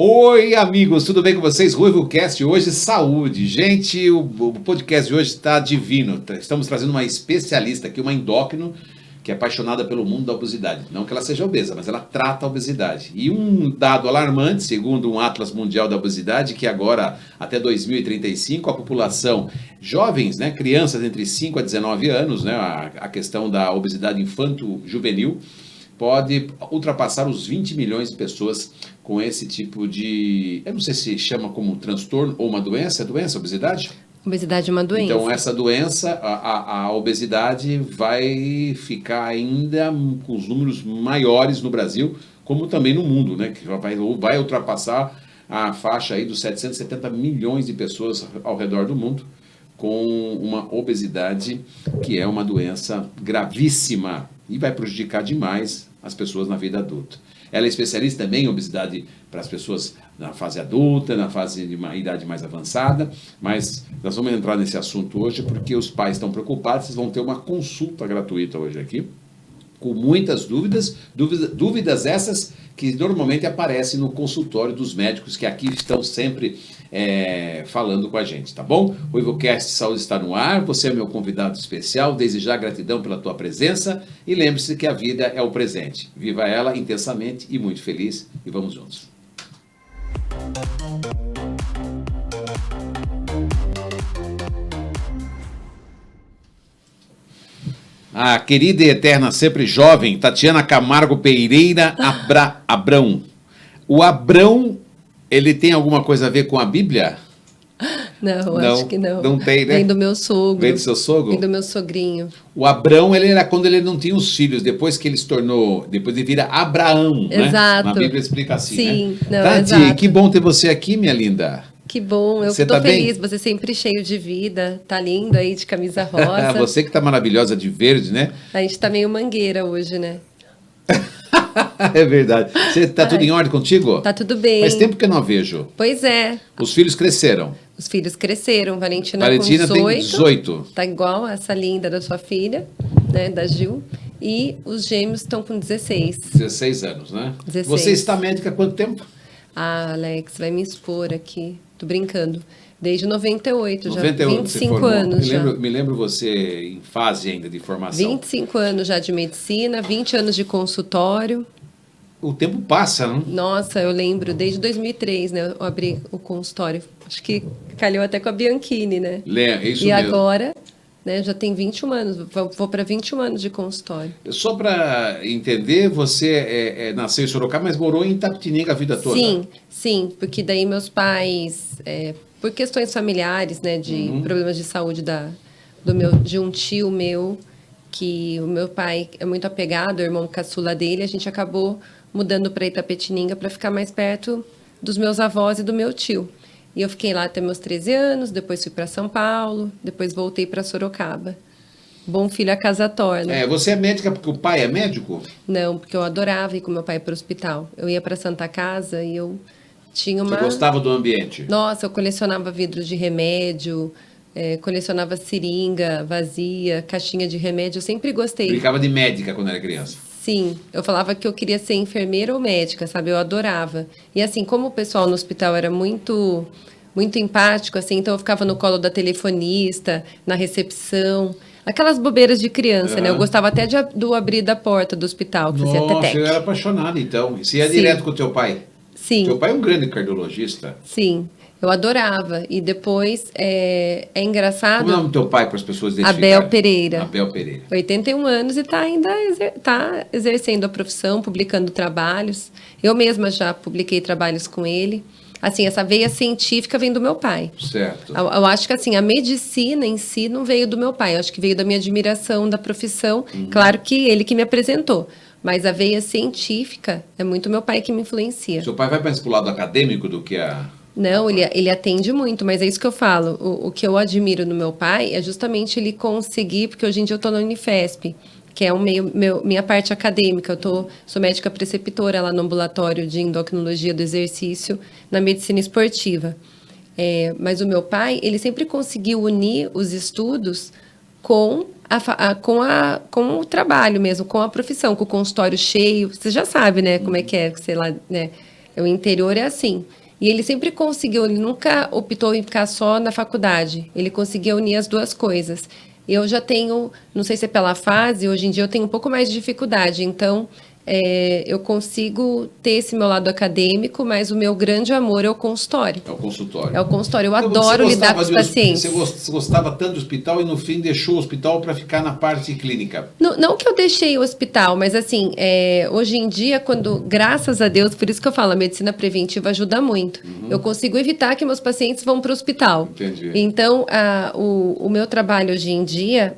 Oi, amigos, tudo bem com vocês? RuivoCast hoje, saúde. Gente, o podcast de hoje está divino. Estamos trazendo uma especialista aqui, uma endócrino, que é apaixonada pelo mundo da obesidade. Não que ela seja obesa, mas ela trata a obesidade. E um dado alarmante, segundo um Atlas Mundial da Obesidade, que agora, até 2035, a população, jovens, né, crianças entre 5 a 19 anos, né, a questão da obesidade infanto-juvenil, pode ultrapassar os 20 milhões de pessoas com esse tipo de... Eu não sei se chama como transtorno ou uma doença. É doença, obesidade? Obesidade é uma doença. Então, essa doença, a obesidade vai ficar ainda com os números maiores no Brasil, como também no mundo, né? Que vai ultrapassar a faixa aí dos 770 milhões de pessoas ao redor do mundo com uma obesidade que é uma doença gravíssima e vai prejudicar demais as pessoas na vida adulta. Ela é especialista também em obesidade para as pessoas na fase adulta, na fase de uma idade mais avançada, mas nós vamos entrar nesse assunto hoje porque os pais estão preocupados. Vocês vão ter uma consulta gratuita hoje aqui, com muitas dúvidas essas que normalmente aparecem no consultório dos médicos que aqui estão sempre falando com a gente, tá bom? O RuivoCast Saúde está no ar, você é meu convidado especial, desde já gratidão pela tua presença e lembre-se que a vida é o presente. Viva ela intensamente e muito feliz e vamos juntos. A querida e eterna, sempre jovem, Tatiana Camargo Pereira Abrão. O Abrão, ele tem alguma coisa a ver com a Bíblia? Não, acho que não. Não tem, né? Vem do meu sogro. Vem do seu sogro? Vem do meu sogrinho. O Abrão, ele era quando ele não tinha os filhos, depois que ele se tornou, depois ele vira Abraão, Exato. né? Na Bíblia explica assim, sim, né? Não, Tati, exato. que bom ter você aqui, minha linda. Que bom, eu Você tô tá feliz, bem? você sempre cheio de vida, tá lindo aí de camisa rosa. Você que tá maravilhosa de verde, né? A gente tá meio mangueira hoje, né? É verdade. Você tá tudo em ordem contigo? Tá tudo bem. Faz tempo que eu não vejo. Pois é. Os filhos cresceram. Os filhos cresceram, Valentina com Valentina 18. tem 18. Tá igual essa linda da sua filha, né, da Gil. E os gêmeos estão com 16. 16 anos, né? 16. Você está médica há quanto tempo? Ah, Alex, vai me expor aqui. Tô brincando. Desde 98, 98 já 25 você formou. anos já. Me lembro você em fase ainda de formação. 25 anos já de medicina, 20 anos de consultório. O tempo passa, não? Nossa, eu lembro, desde 2003, né? Eu abri o consultório. Acho que calhou até com a Bianchini, né? É isso e mesmo. agora, né, já tem 21 anos. Vou para 21 anos de consultório. Só para entender, você nasceu em Sorocaba, mas morou em Itapetininga a vida toda? Sim, porque daí meus pais, por questões familiares, né, de problemas de saúde de um tio meu, que o meu pai é muito apegado, o irmão caçula dele, a gente acabou mudando para Itapetininga para ficar mais perto dos meus avós e do meu tio. E eu fiquei lá até meus 13 anos, depois fui para São Paulo, depois voltei para Sorocaba. Bom filho a casa torna. Você é médica porque o pai é médico? Não, porque eu adorava ir com meu pai para o hospital. Eu ia para Santa Casa e eu tinha uma... Você gostava do ambiente? Nossa, eu colecionava vidros de remédio, colecionava seringa vazia, caixinha de remédio, eu sempre gostei. Brincava de médica quando era criança? Sim, eu falava que eu queria ser enfermeira ou médica, sabe? Eu adorava. E assim, como o pessoal no hospital era muito empático, assim, então eu ficava no colo da telefonista, na recepção, aquelas bobeiras de criança, né? Eu gostava até do abrir da porta do hospital, que fazia tetec. Eu era apaixonada, então. Você ia Sim. direto com o teu pai? Sim. Teu pai é um grande cardiologista. Sim, eu adorava. E depois, é engraçado... Como é o nome do teu pai, para as pessoas identificarem? Abel Pereira. Abel Pereira. 81 anos e está ainda exercendo a profissão, publicando trabalhos. Eu mesma já publiquei trabalhos com ele. Assim, essa veia científica vem do meu pai. Certo. Eu acho que assim, a medicina em si não veio do meu pai. Eu acho que veio da minha admiração da profissão. Claro que ele que me apresentou. Mas a veia científica é muito meu pai que me influencia. Seu pai vai mais para o lado acadêmico do que a... Não, ele atende muito, mas é isso que eu falo. O que eu admiro no meu pai é justamente ele conseguir, porque hoje em dia eu estou na Unifesp, que é minha parte acadêmica. Sou médica preceptora lá no ambulatório de endocrinologia do exercício, na medicina esportiva. Mas o meu pai, ele sempre conseguiu unir os estudos com o trabalho mesmo, com a profissão, com o consultório cheio. Você já sabe, né, como é que é, sei lá, né? O interior é assim. E ele sempre conseguiu, ele nunca optou em ficar só na faculdade. Ele conseguia unir as duas coisas. Eu já tenho, não sei se é pela fase, hoje em dia eu tenho um pouco mais de dificuldade. Então, eu consigo ter esse meu lado acadêmico, mas o meu grande amor é o consultório. É o consultório. É o consultório. Eu Então, adoro lidar com os pacientes. Você gostava tanto do hospital e no fim deixou o hospital para ficar na parte clínica? Não que eu deixei o hospital, mas assim, hoje em dia, graças a Deus, por isso que eu falo, a medicina preventiva ajuda muito. Eu consigo evitar que meus pacientes vão para o hospital. Entendi. Então, o meu trabalho hoje em dia,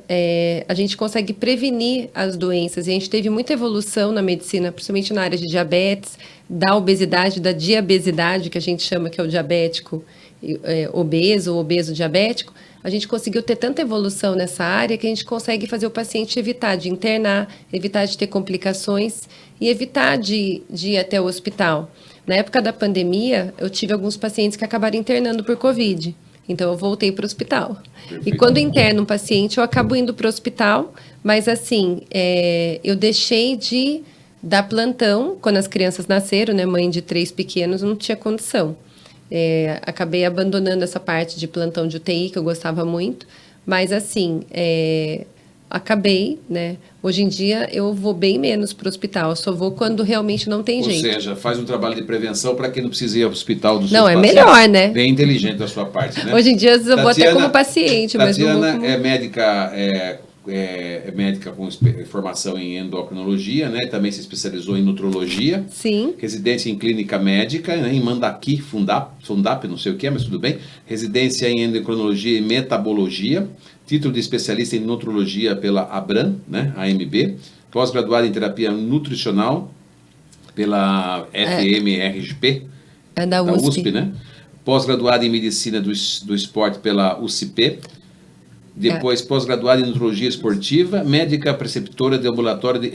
a gente consegue prevenir as doenças. E a gente teve muita evolução na medicina, principalmente na área de diabetes, da obesidade, da diabesidade, que a gente chama que é o diabético obeso ou obeso diabético. A gente conseguiu ter tanta evolução nessa área que a gente consegue fazer o paciente evitar de internar, evitar de ter complicações e evitar de ir até o hospital. Na época da pandemia, eu tive alguns pacientes que acabaram internando por Covid. Então, eu voltei para o hospital. Perfeito. E quando interno um paciente, eu acabo indo para o hospital, mas assim, eu deixei de dar plantão quando as crianças nasceram, né? Mãe de 3 pequenos, não tinha condição. Acabei abandonando essa parte de plantão de UTI, que eu gostava muito, mas assim, acabei, né? Hoje em dia eu vou bem menos para o hospital, eu só vou quando realmente não tem jeito. Ou seja, faz um trabalho de prevenção para quem não precisa ir ao hospital dos seus Não, é pacientes. melhor, né? Bem inteligente da sua parte, né? Hoje em dia eu vou até como paciente, mas não vou Tatiana como... é médica... É médica com formação em endocrinologia, né? Também se especializou em nutrologia. Sim. Residência em clínica médica, né? Em Mandaki, Fundap, não sei o que é, mas tudo bem. Residência em endocrinologia e metabologia. Título de especialista em nutrologia pela ABRAM, né? AMB. Pós-graduada em terapia nutricional pela FMRGP. É da USP. Né? Pós-graduada em medicina do esporte pela UCP. Depois, pós-graduada em nutrologia esportiva, médica preceptora de ambulatório de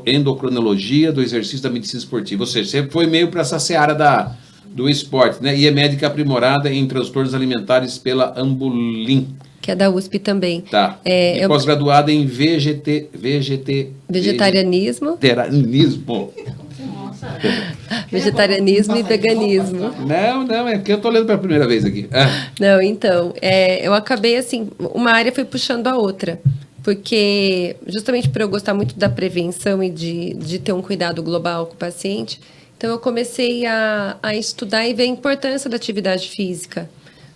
endocrinologia do exercício da medicina esportiva. Ou seja, você foi meio para essa seara do esporte, né? E é médica aprimorada em transtornos alimentares pela Ambulim. Que é da USP também. Tá. E pós-graduada em vegetarianismo. Vegetarianismo e veganismo. Não, é porque eu tô lendo pela primeira vez aqui. Não, então, eu acabei assim, uma área foi puxando a outra, porque justamente por eu gostar muito da prevenção e de ter um cuidado global com o paciente, então eu comecei a estudar e ver a importância da atividade física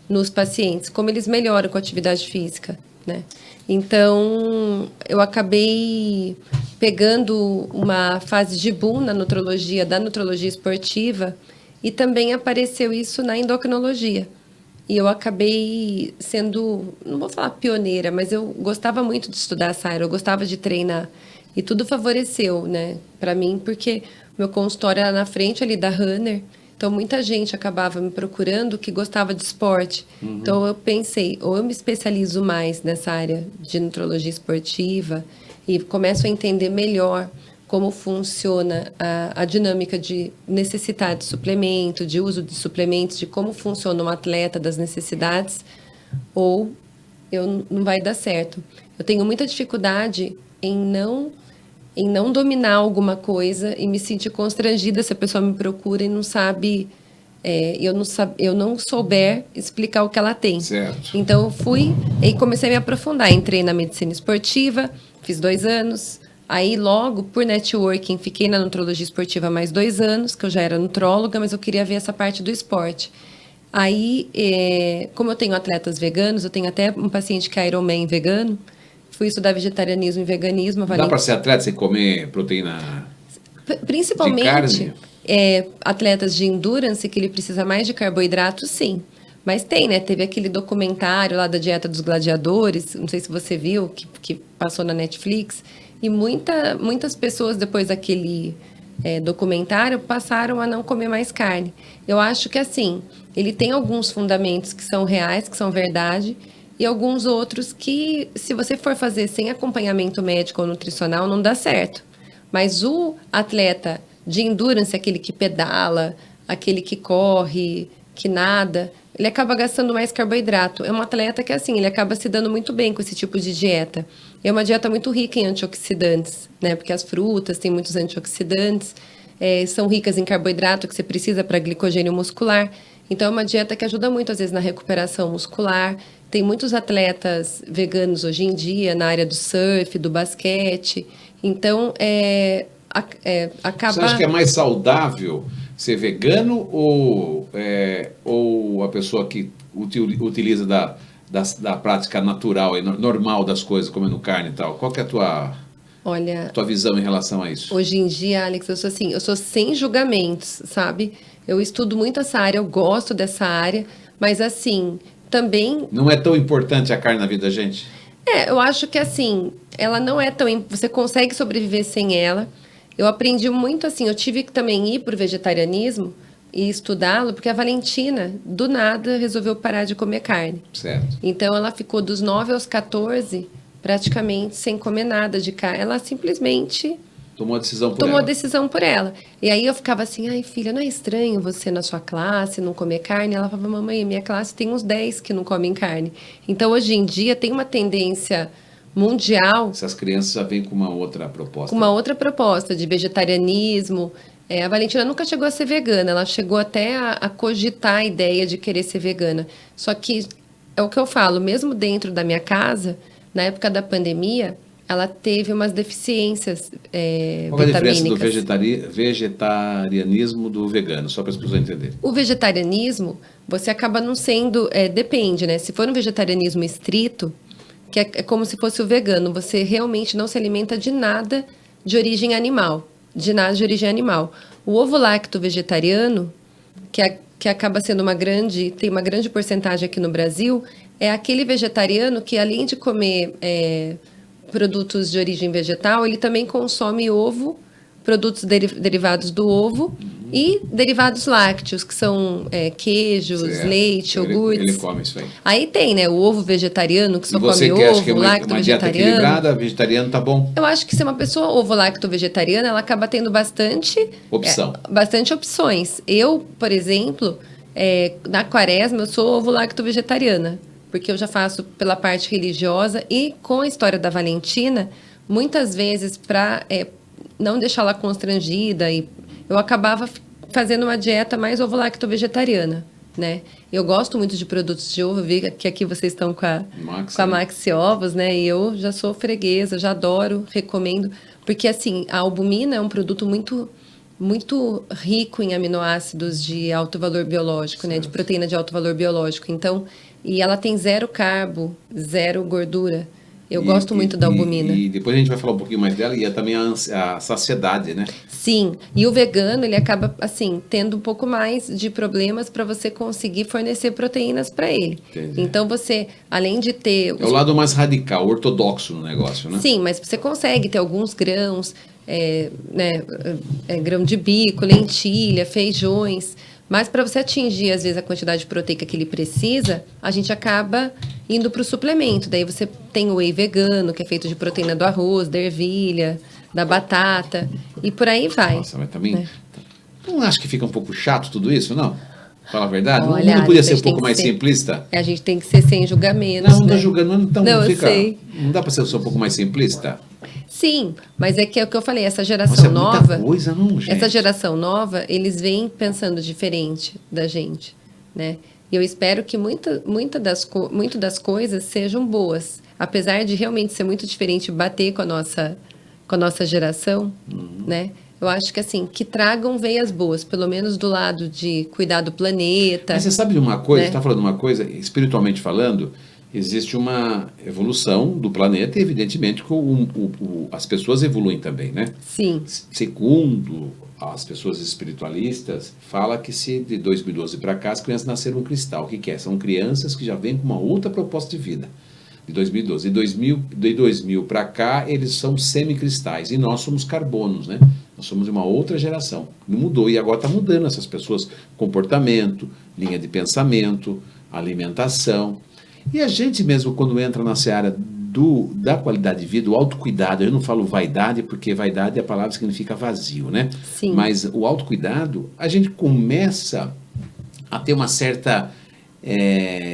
nos pacientes, como eles melhoram com a atividade física, né? Então, eu acabei pegando uma fase de boom na nutrologia, da nutrologia esportiva, e também apareceu isso na endocrinologia. E eu acabei sendo, não vou falar pioneira, mas eu gostava muito de estudar essa área, eu gostava de treinar. E tudo favoreceu, né, para mim, porque meu consultório era na frente ali da Runner. Então, muita gente acabava me procurando que gostava de esporte. Então, eu pensei, ou eu me especializo mais nessa área de nutrologia esportiva e começo a entender melhor como funciona a dinâmica de necessitar de suplemento, de uso de suplementos, de como funciona um atleta, das necessidades, ou não vai dar certo. Eu tenho muita dificuldade em não dominar alguma coisa e me sentir constrangida se a pessoa me procura e não sabe, eu não souber explicar o que ela tem. Certo. Então, eu fui e comecei a me aprofundar. Entrei na medicina esportiva, fiz 2 anos. Aí, logo, por networking, fiquei na nutrologia esportiva mais 2 anos, que eu já era nutróloga, mas eu queria ver essa parte do esporte. Aí, como eu tenho atletas veganos, eu tenho até um paciente que é Ironman vegano, fui estudar vegetarianismo e veganismo. Dá para ser atleta sem comer proteína principalmente, de carne? Atletas de endurance, que ele precisa mais de carboidrato, sim. Mas tem, né? Teve aquele documentário lá da Dieta dos Gladiadores, não sei se você viu, que passou na Netflix. E muitas pessoas, depois daquele documentário, passaram a não comer mais carne. Eu acho que, assim, ele tem alguns fundamentos que são reais, que são verdade, e alguns outros que, se você for fazer sem acompanhamento médico ou nutricional, não dá certo. Mas o atleta de endurance, aquele que pedala, aquele que corre, que nada, ele acaba gastando mais carboidrato. É um atleta que, assim, ele acaba se dando muito bem com esse tipo de dieta. É uma dieta muito rica em antioxidantes, né? Porque as frutas têm muitos antioxidantes. são ricas em carboidrato que você precisa para glicogênio muscular. Então, é uma dieta que ajuda muito, às vezes, na recuperação muscular. Tem muitos atletas veganos hoje em dia, na área do surf, do basquete. Então, acaba... Você acha que é mais saudável ser vegano ou a pessoa que utiliza da prática natural e normal das coisas, comendo carne e tal? Qual que é a tua visão em relação a isso? Hoje em dia, Alex, eu sou sem julgamentos, sabe? Eu estudo muito essa área, eu gosto dessa área, mas assim, também... Não é tão importante a carne na vida da gente? Eu acho que assim, ela não é tão... Você consegue sobreviver sem ela. Eu aprendi muito assim, eu tive que também ir pro vegetarianismo e estudá-lo, porque a Valentina, do nada, resolveu parar de comer carne. Certo. Então, ela ficou dos 9 aos 14, praticamente sem comer nada de carne. Ela simplesmente... Tomou a decisão por Tomou ela. a decisão por ela. E aí eu ficava assim, ai filha, não é estranho você na sua classe não comer carne? Ela falava, mamãe, minha classe tem uns 10 que não comem carne. Então, hoje em dia, tem uma tendência mundial... Essas crianças já vêm com uma outra proposta. Com uma outra proposta de vegetarianismo. A Valentina nunca chegou a ser vegana, ela chegou até a cogitar a ideia de querer ser vegana. Só que, é o que eu falo, mesmo dentro da minha casa, na época da pandemia... ela teve umas deficiências Qual é a diferença do vitamínicas. vegetarianismo do vegano, só para as pessoas entenderem? O vegetarianismo, você acaba não sendo... depende, né? Se for um vegetarianismo estrito, que é como se fosse o vegano, você realmente não se alimenta de nada de origem animal. De nada de origem animal. O ovo-lacto vegetariano, que acaba sendo tem uma grande porcentagem aqui no Brasil, é aquele vegetariano que, além de comer... produtos de origem vegetal, ele também consome ovo, produtos derivados do ovo e derivados lácteos, que são queijos, Certo. leite, iogurtes. Ele come isso aí. Aí tem, né, o ovo vegetariano, que só come Você que acha que é ovo, lacto uma dieta vegetariano. equilibrada, vegetariano tá bom? Eu acho que se uma pessoa ovo-lacto vegetariana, ela acaba tendo bastante opções. Eu, por exemplo, na quaresma, eu sou ovo-lacto vegetariana, porque eu já faço pela parte religiosa e com a história da Valentina, muitas vezes para não deixá-la constrangida, eu acabava fazendo uma dieta mais ovo-lacto-vegetariana, né? Eu gosto muito de produtos de ovo, eu vi que aqui vocês estão com a Maxi Ovos, né? E eu já sou freguesa, já adoro, recomendo, porque assim, a albumina é um produto muito rico em aminoácidos de alto valor biológico, né? De proteína de alto valor biológico. Então, e ela tem 0 carbo, 0 gordura. Eu gosto muito da albumina. E depois a gente vai falar um pouquinho mais dela e também a saciedade, né? Sim, e o vegano, ele acaba, assim, tendo um pouco mais de problemas para você conseguir fornecer proteínas para ele. Entendi. Então, você, além de ter... É o lado mais radical, ortodoxo no negócio, né? Sim, mas você consegue ter alguns grãos, grão de bico, lentilha, feijões... Mas para você atingir, às vezes, a quantidade proteica que ele precisa, a gente acaba indo para o suplemento. Daí você tem o whey vegano, que é feito de proteína do arroz, da ervilha, da batata, e por aí vai. Nossa, mas também... Não acho que fica um pouco chato tudo isso, não? Fala a verdade. Olha, não podia ser um pouco mais simplista? A gente tem que ser sem julgamentos, Não, não tô julgando, então não fica... Eu sei. Não dá para ser um pouco mais simplista? Sim, mas é o que eu falei, essa geração Nossa, nova... coisa, não, gente. Essa geração nova, eles vêm pensando diferente da gente, né? E eu espero que muito das coisas sejam boas. Apesar de realmente ser muito diferente bater com a nossa geração, né? Eu acho que assim, que tragam veias boas, pelo menos do lado de cuidar do planeta. Mas você sabe de uma coisa, né? você está falando de uma coisa, espiritualmente falando, existe uma evolução do planeta e, evidentemente, que as pessoas evoluem também, né? Sim. Segundo as pessoas espiritualistas, fala que se de 2012 para cá as crianças nasceram um cristal. O que é? São crianças que já vêm com uma outra proposta de vida. De 2012. De 2000 para cá, eles são semicristais. E nós somos carbonos, né? Nós somos de uma outra geração. Não mudou. E agora está mudando essas pessoas. Comportamento, linha de pensamento, alimentação. E a gente mesmo, quando entra na seara da qualidade de vida, o autocuidado, eu não falo vaidade, porque vaidade é a palavra que significa vazio, né? Sim. Mas o autocuidado, a gente começa a ter uma certa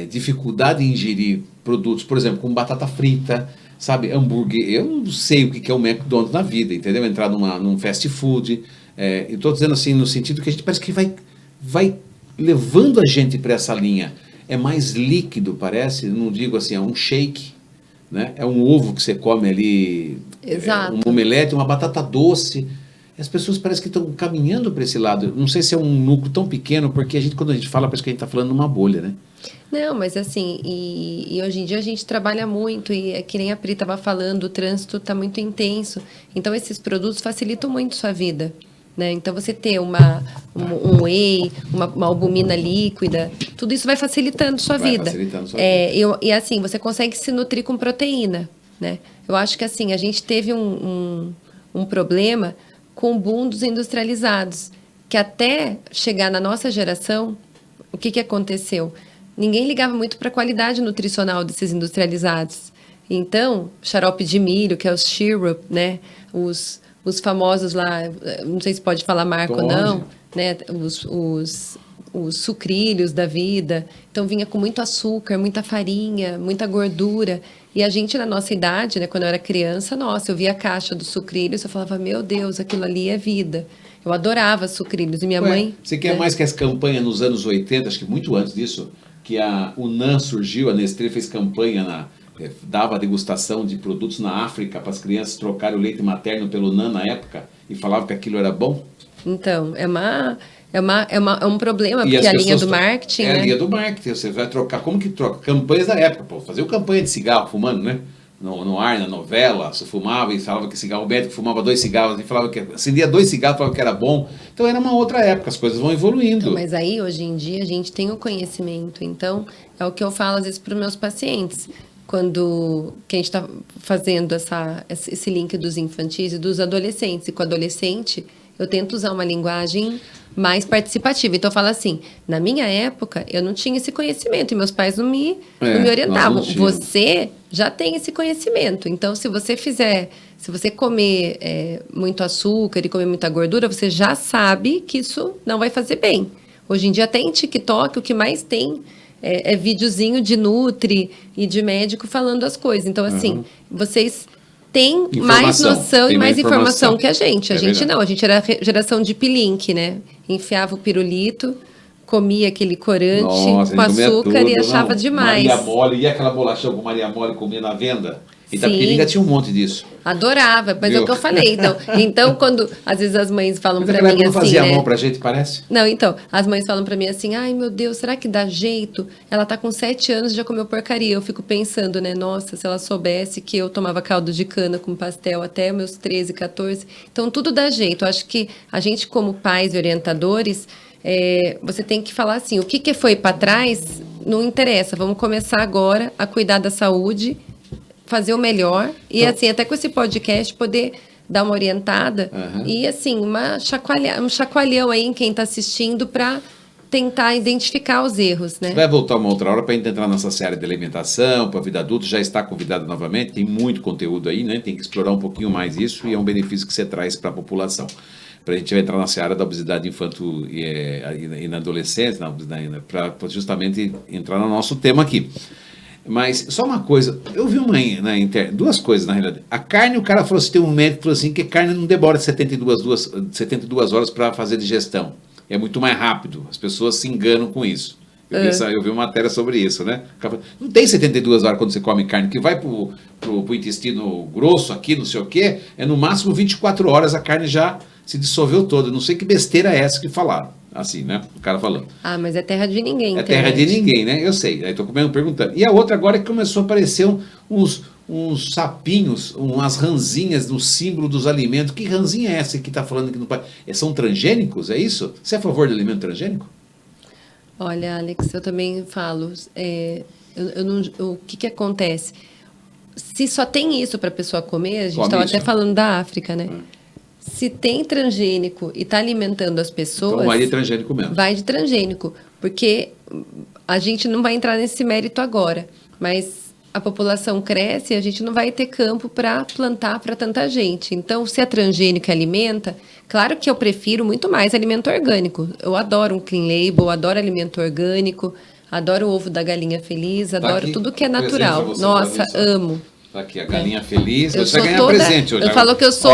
dificuldade em ingerir produtos, por exemplo, como batata frita, sabe, hambúrguer. Eu não sei o que é o McDonald's na vida, entendeu? Entrar num fast food, Eu estou dizendo assim, no sentido que a gente parece que vai levando a gente para essa linha. É mais líquido, parece, não digo assim, é um shake, né? É um ovo que você come ali, Exato. Um omelete, uma batata doce. As pessoas parecem que estão caminhando para esse lado. Não sei se é um núcleo tão pequeno, porque quando a gente fala, parece que a gente está falando numa bolha, né? Não, mas assim, e hoje em dia a gente trabalha muito, e é que nem a Pri estava falando, o trânsito está muito intenso. Então, esses produtos facilitam muito sua vida. Né? Então, você ter um whey, uma albumina líquida, tudo isso vai facilitando sua vida. Facilitando sua vida. E assim, você consegue se nutrir com proteína. Né? Eu acho que assim, a gente teve um problema com o boom dos industrializados, que até chegar na nossa geração, o que aconteceu? Ninguém ligava muito para a qualidade nutricional desses industrializados. Então, xarope de milho, que é o syrup, né? Os famosos lá, não sei se pode falar marca ou não, né? Os sucrilhos da vida. Então, vinha com muito açúcar, muita farinha, muita gordura. E a gente, na nossa idade, né, quando eu era criança, nossa, eu via a caixa dos sucrilhos, eu falava, meu Deus, aquilo ali é vida. Eu adorava sucrilhos. E minha mãe... Você quer mais que essa campanha nos anos 80, acho que muito antes disso, que o NAN surgiu, a Nestlé fez campanha, dava degustação de produtos na África para as crianças trocarem o leite materno pelo NAN na época e falavam que aquilo era bom? Então, é um problema, porque a linha do marketing... É a linha do marketing, você vai trocar, como que troca? Campanhas da época, pô, fazer campanha de cigarro fumando, né? No ar, na novela, você fumava e falava que cigarro, o médico fumava 2 cigarros e falava que acendia 2 cigarros, falava que era bom. Então era uma outra época, as coisas vão evoluindo. Então, mas aí, hoje em dia, a gente tem o conhecimento. Então, é o que eu falo às vezes para os meus pacientes. Quando que a gente está fazendo esse link dos infantis e dos adolescentes. E com o adolescente, eu tento usar uma linguagem mais participativa. Então, eu falo assim, na minha época, eu não tinha esse conhecimento e meus pais não me orientavam. Você já tem esse conhecimento. Então, se você comer muito açúcar e comer muita gordura, você já sabe que isso não vai fazer bem. Hoje em dia, até em TikTok, o que mais tem é videozinho de Nutri e de médico falando as coisas. Então, assim, vocês têm mais noção e mais informação que a gente. A gente não, a gente era a geração de P-Link, né? Enfiava o pirulito, comia aquele corante com açúcar e achava demais. Maria Mole, e aquela bolachão com Maria Mole comia na venda? Itapetininga tinha um monte disso. Adorava, mas é o que eu falei. Então, quando às vezes as mães falam pra mim assim, não fazia mão pra gente, parece? Não, então, as mães falam pra mim assim, ai meu Deus, será que dá jeito? Ela tá com 7 anos e já comeu porcaria. Eu fico pensando, né, nossa, se ela soubesse que eu tomava caldo de cana com pastel até meus 13, 14. Então, tudo dá jeito. Eu acho que a gente, como pais e orientadores, você tem que falar assim, o que foi pra trás não interessa. Vamos começar agora a cuidar da saúde, fazer o melhor e assim, até com esse podcast poder dar uma orientada e assim, um chacoalhão aí em quem está assistindo para tentar identificar os erros, né? Você vai voltar uma outra hora para a gente entrar nessa série de alimentação, para a vida adulta, já está convidado novamente, tem muito conteúdo aí, né? Tem que explorar um pouquinho mais isso e é um benefício que você traz para a população. Para a gente entrar na seara da obesidade infantil e na adolescência, para justamente entrar no nosso tema aqui. Mas só uma coisa, eu vi na internet, 2 coisas na realidade. A carne, o cara falou assim, tem um médico que falou assim, que carne não demora 72 horas para fazer digestão. É muito mais rápido, as pessoas se enganam com isso. Eu vi uma matéria sobre isso, né? Não tem 72 horas quando você come carne, que vai pro intestino grosso aqui, não sei o quê, é no máximo 24 horas a carne já se dissolveu toda. Não sei que besteira é essa que falaram. Assim, né? O cara falando. Ah, mas é terra de ninguém. É terra de ninguém, né? Eu sei. Aí tô perguntando. E a outra agora é que começou a aparecer uns sapinhos, umas ranzinhas no símbolo dos alimentos. Que ranzinha é essa que tá falando que não pode? São transgênicos, é isso? Você é a favor de alimento transgênico? Olha, Alex, eu também falo. O que acontece? Se só tem isso para a pessoa comer, a gente estava até falando da África, né? Se tem transgênico e está alimentando as pessoas... Então vai de transgênico mesmo. Vai de transgênico, porque a gente não vai entrar nesse mérito agora, mas a população cresce e a gente não vai ter campo para plantar para tanta gente. Então, se é transgênico e alimenta, claro que eu prefiro muito mais alimento orgânico. Eu adoro um clean label, adoro alimento orgânico, adoro o ovo da galinha feliz, adoro aqui, tudo que é natural. Nossa, amo. Tá aqui, a galinha feliz. Eu você vai ganhar presente hoje. Eu falo que eu sou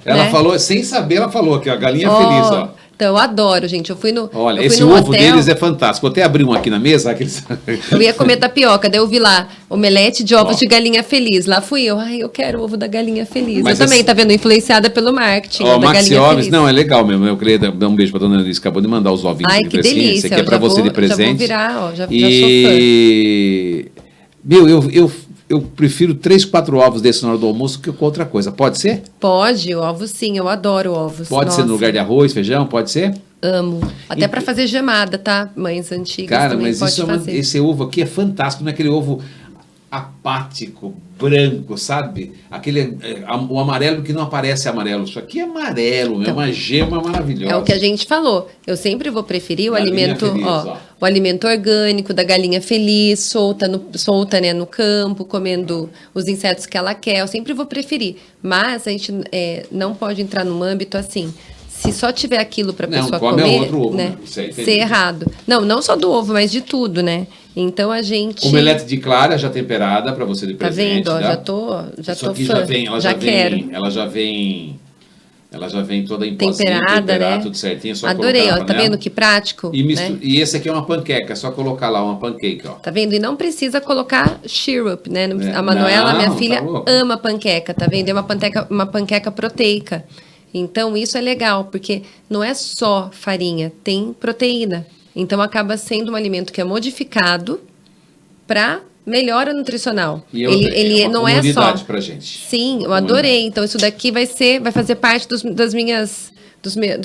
Ela né? falou, sem saber, ela falou que a galinha feliz, ó. Então, eu adoro, gente. Eu fui Olha, eu fui esse num ovo hotel, deles é fantástico. Vou até abrir um aqui na mesa. Aqueles... eu ia comer tapioca, daí eu vi lá, omelete de ovos Ó. de galinha feliz. Lá fui eu, ai, eu quero o ovo da galinha feliz. Mas eu também, esse- tá vendo? Influenciada pelo marketing, Ó, da Maxi galinha Ovos, feliz. não, é legal mesmo. Eu queria dar um beijo pra dona Alice. Acabou de mandar os ovinhos Ai, aqui que pra cima. Esse delícia. aqui é pra eu já você de vou, já presente. vou virar, ó, já sou fã. E... Meu, eu prefiro 3, 4 ovos desse na hora do almoço que com outra coisa. Pode ser? Pode, ovos sim, eu adoro ovos. Pode ser no Nossa, lugar de arroz, feijão? Pode ser? amo. Até E- pra fazer gemada, tá? Mães antigas Cara, também mas pode isso fazer. esse ovo aqui é fantástico, não é aquele ovo apático, branco, sabe? Aquele, o amarelo que não aparece amarelo. Isso aqui é amarelo, é Então, uma gema maravilhosa. É o que a gente falou. Eu sempre vou preferir o Galinha alimento, feliz, ó. o alimento orgânico da galinha feliz, solta, né, no campo, comendo os insetos que ela quer. Eu sempre vou preferir. Mas a gente não pode entrar num âmbito assim. Se só tiver aquilo para a Não, pessoa come comer, outro ovo, né, né? Isso aí, entendi. ser errado. Não só do ovo, mas de tudo, né? Então a gente Omelete de clara já temperada para você de tá presente, vendo? Ó, tá? já Isso tô aqui fã. já vem, quero. ela já vem toda em pozinho, Temperada, né? tudo certinho, é só Adorei, colocar ó. na Tá panela. vendo que prático? E, né? e esse aqui é uma panqueca, é só colocar lá uma pancake, ó. Tá vendo? E não precisa colocar syrup, né? É, A Manuela, não, minha tá filha, louco. ama panqueca, tá vendo? É uma panqueca proteica. Então, isso é legal, porque não é só farinha, tem proteína. Então, acaba sendo um alimento que é modificado para melhora nutricional. E outra, ele uma não é só. comunidade pra gente. Sim, eu adorei. Então, isso daqui vai fazer parte dos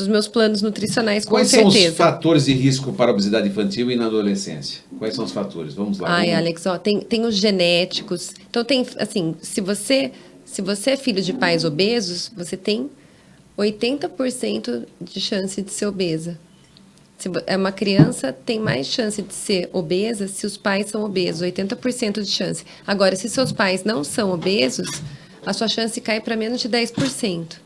meus planos nutricionais, com Quais são os certeza. fatores de risco para a obesidade infantil e na adolescência? Quais são os fatores? Vamos lá. Ai, vamos... Alex, ó, tem os genéticos. Então, tem, assim, se você é filho de pais obesos, você tem 80% de chance de ser obesa. É uma criança, tem mais chance de ser obesa se os pais são obesos, 80% de chance. Agora, se seus pais não são obesos, a sua chance cai para menos de 10%.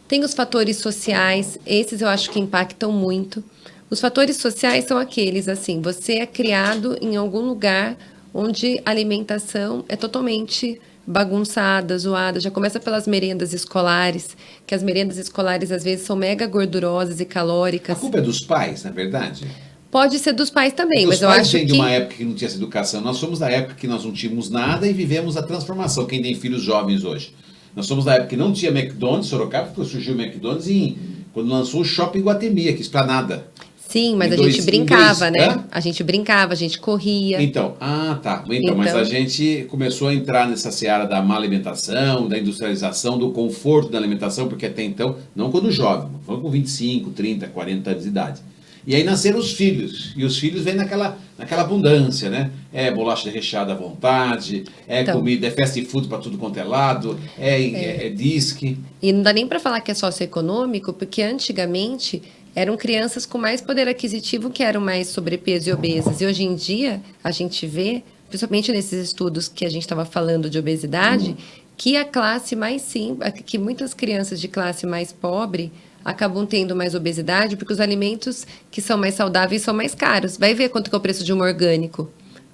Tem os fatores sociais, esses eu acho que impactam muito. Os fatores sociais são aqueles, assim, você é criado em algum lugar onde a alimentação é totalmente bagunçada, zoada. Já começa pelas merendas escolares, que as merendas escolares às vezes são mega gordurosas e A calóricas. culpa é dos pais, na verdade? Pode ser dos pais também, mas Os eu pais acho vêm de que... uma época que não tinha essa educação. Nós somos da época que nós não tínhamos nada e vivemos a transformação. Quem tem filhos jovens hoje. Nós somos da época que não tinha McDonald's, Sorocaba, porque surgiu o McDonald's quando lançou o Shopping Guatemi, aqui, Esplanada. Sim, mas Em a dois- gente em brincava, dois- né? hã? A gente brincava, a gente corria. Então, tá. Então, mas Então- a gente começou a entrar nessa seara da má alimentação, da industrialização, do conforto da alimentação, porque até então, não quando jovem, falando com 25, 30, 40 anos de idade. E aí nasceram os filhos, e os filhos vêm naquela abundância, né? É bolacha recheada à vontade, é Então. comida, é fast food para tudo quanto é lado, é disque. E não dá nem para falar que é socioeconômico, porque antigamente eram crianças com mais poder aquisitivo que eram mais sobrepeso e obesas. E hoje em dia, a gente vê, principalmente nesses estudos que a gente estava falando de obesidade, que a classe mais simples, que muitas crianças de classe mais pobre acabam tendo mais obesidade, porque os alimentos que são mais saudáveis são mais caros. Vai ver quanto que é o preço de um orgânico,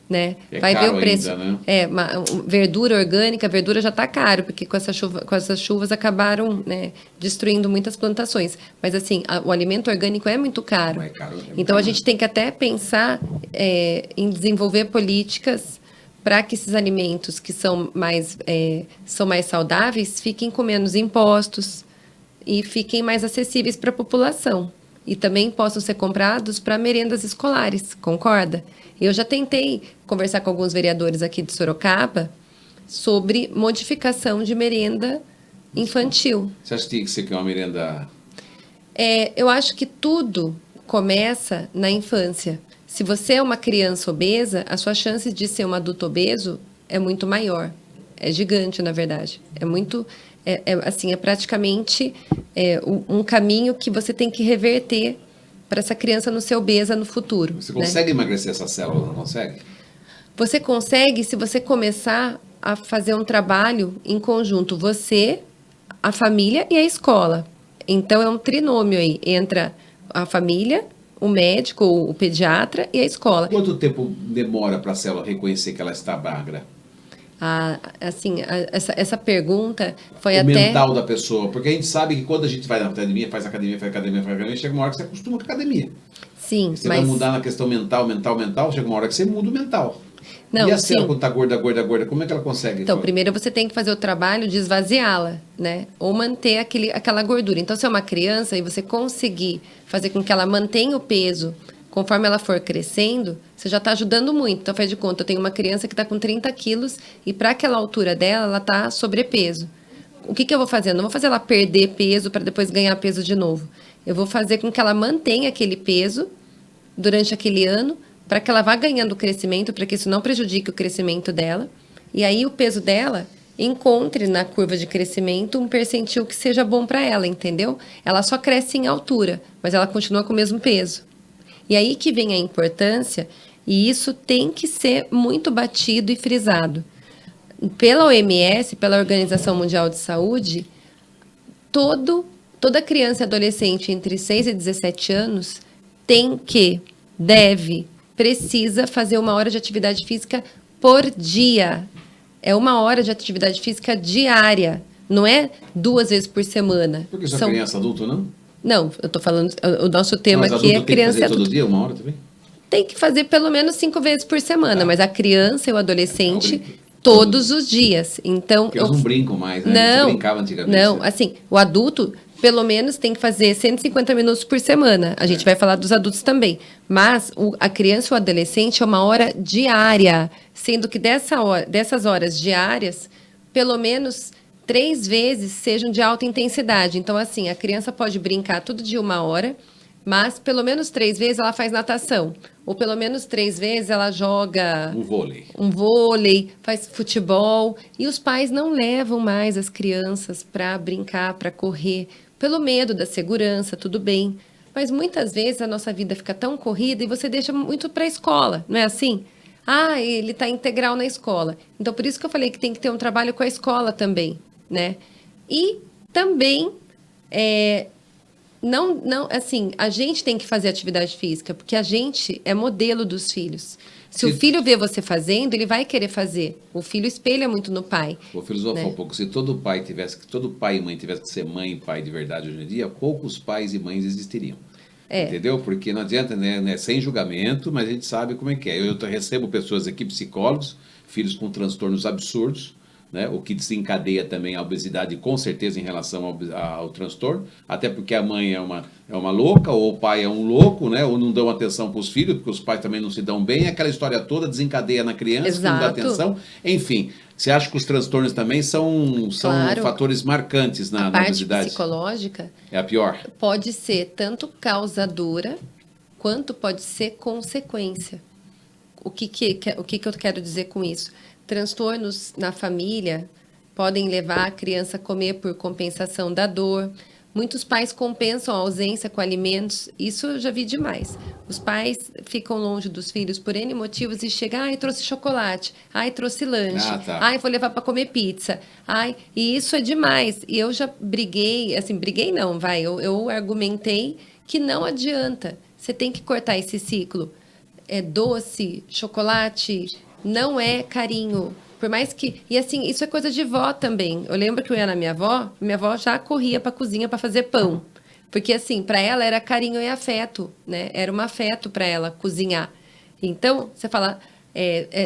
né? É Vai ver caro o preço. ainda, né? Verdura orgânica, a verdura já está caro, porque com essas chuvas acabaram, né, destruindo muitas plantações. Mas assim, o alimento orgânico é muito caro. É caro, é muito Então a caro. gente tem que até pensar em desenvolver políticas para que esses alimentos que são mais saudáveis fiquem com menos impostos e fiquem mais acessíveis para a população. E também possam ser comprados para merendas escolares, concorda? Eu já tentei conversar com alguns vereadores aqui de Sorocaba sobre modificação de merenda infantil. Você acha que tem que ser uma merenda... Eu acho que tudo começa na infância. Se você é uma criança obesa, a sua chance de ser um adulto obeso é muito maior. É gigante, na verdade. É praticamente um caminho que você tem que reverter para essa criança não ser obesa no futuro. Você né? consegue emagrecer essa célula, não consegue? Você consegue se você começar a fazer um trabalho em conjunto, você, a família e a escola. Então, é um trinômio aí. Entra a família, o médico, o pediatra e a escola. Quanto tempo demora para a célula reconhecer que ela está magra? Essa pergunta foi o até... mental da pessoa. Porque a gente sabe que quando a gente vai na academia, faz academia, chega uma hora que você acostuma com a academia. Sim, você vai mudar na questão mental, chega uma hora que você muda o mental. Não, e a célula, sim. quando tá gorda, como é que ela consegue? Então, primeiro você tem que fazer o trabalho de esvaziá-la, né? Ou manter aquela gordura. Então, se é uma criança e você conseguir fazer com que ela mantenha o peso conforme ela for crescendo, você já está ajudando muito. Então, faz de conta, eu tenho uma criança que está com 30 quilos e para aquela altura dela, ela está sobrepeso. O que eu vou fazer? Eu não vou fazer ela perder peso para depois ganhar peso de novo. Eu vou fazer com que ela mantenha aquele peso durante aquele ano, para que ela vá ganhando crescimento, para que isso não prejudique o crescimento dela. E aí o peso dela encontre na curva de crescimento um percentil que seja bom para ela, entendeu? Ela só cresce em altura, mas ela continua com o mesmo peso. E aí que vem a importância, e isso tem que ser muito batido e frisado. Pela OMS, pela Organização Mundial de Saúde, toda criança e adolescente entre 6 e 17 anos precisa fazer 1 hora de atividade física por dia. É 1 hora de atividade física diária. Não é 2 vezes por semana. Porque isso é criança adulto, não? Não, eu estou falando... O nosso tema aqui é criança e adulto. Todo dia, 1 hora também? Tem que fazer pelo menos 5 vezes por semana. Mas a criança e o adolescente, todos os dias. Então, porque eles não brincam mais, né? Não, eles brincavam antigamente. Não, assim, o adulto... Pelo menos tem que fazer 150 minutos por semana. A gente vai falar dos adultos também. Mas a criança ou o adolescente é 1 hora diária. Sendo que dessas horas diárias, pelo menos 3 vezes sejam de alta intensidade. Então, assim, a criança pode brincar todo dia 1 hora, mas pelo menos 3 vezes ela faz natação. Ou pelo menos 3 vezes ela joga... Um vôlei, faz futebol. E os pais não levam mais as crianças para brincar, para correr. Pelo medo da segurança, tudo bem. Mas muitas vezes a nossa vida fica tão corrida e você deixa muito para a escola, não é assim? Ele está integral na escola. Então, por isso que eu falei que tem que ter um trabalho com a escola também, né? E também, assim, a gente tem que fazer atividade física, porque a gente é modelo dos filhos. Se o filho vê você fazendo, ele vai querer fazer. O filho espelha muito no pai. Vou filosofar um pouco. Se todo pai e mãe tivesse que ser mãe e pai de verdade hoje em dia, poucos pais e mães existiriam. Entendeu? Porque não adianta, né? Sem julgamento, mas a gente sabe como é que é. Eu recebo pessoas aqui, psicólogos, filhos com transtornos absurdos, né? O que desencadeia também a obesidade, com certeza, em relação ao transtorno, até porque a mãe é uma louca, ou o pai é um louco, né? Ou não dão atenção para os filhos, porque os pais também não se dão bem, aquela história toda desencadeia na criança, que não dá atenção. Enfim, você acha que os transtornos também são claro, fatores marcantes na obesidade? A parte psicológica é a pior? Pode ser tanto causadora, quanto pode ser consequência. O que eu quero dizer com isso? Transtornos na família podem levar a criança a comer por compensação da dor. Muitos pais compensam a ausência com alimentos. Isso eu já vi demais. Os pais ficam longe dos filhos por N motivos e chegam, trouxe chocolate, trouxe lanche, vou levar para comer pizza. E isso é demais. E eu já briguei, assim, eu argumentei que não adianta. Você tem que cortar esse ciclo. Doce, chocolate... Não é carinho. Por mais que... E assim, isso é coisa de vó também. Eu lembro que eu ia na minha avó já corria para a cozinha para fazer pão. Porque assim, para ela era carinho e afeto, né? Era um afeto para ela cozinhar. Então, você fala...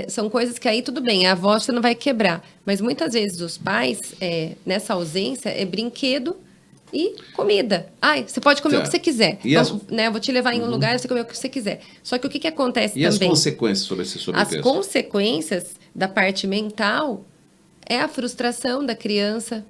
são coisas que aí tudo bem, a avó você não vai quebrar. Mas muitas vezes os pais, nessa ausência, é brinquedo e comida. Você pode comer o que você quiser. Eu vou te levar em um lugar e você comer o que você quiser. Só que o que acontece também... E as consequências sobre esse sobrepeso? As consequências da parte mental é a frustração da criança,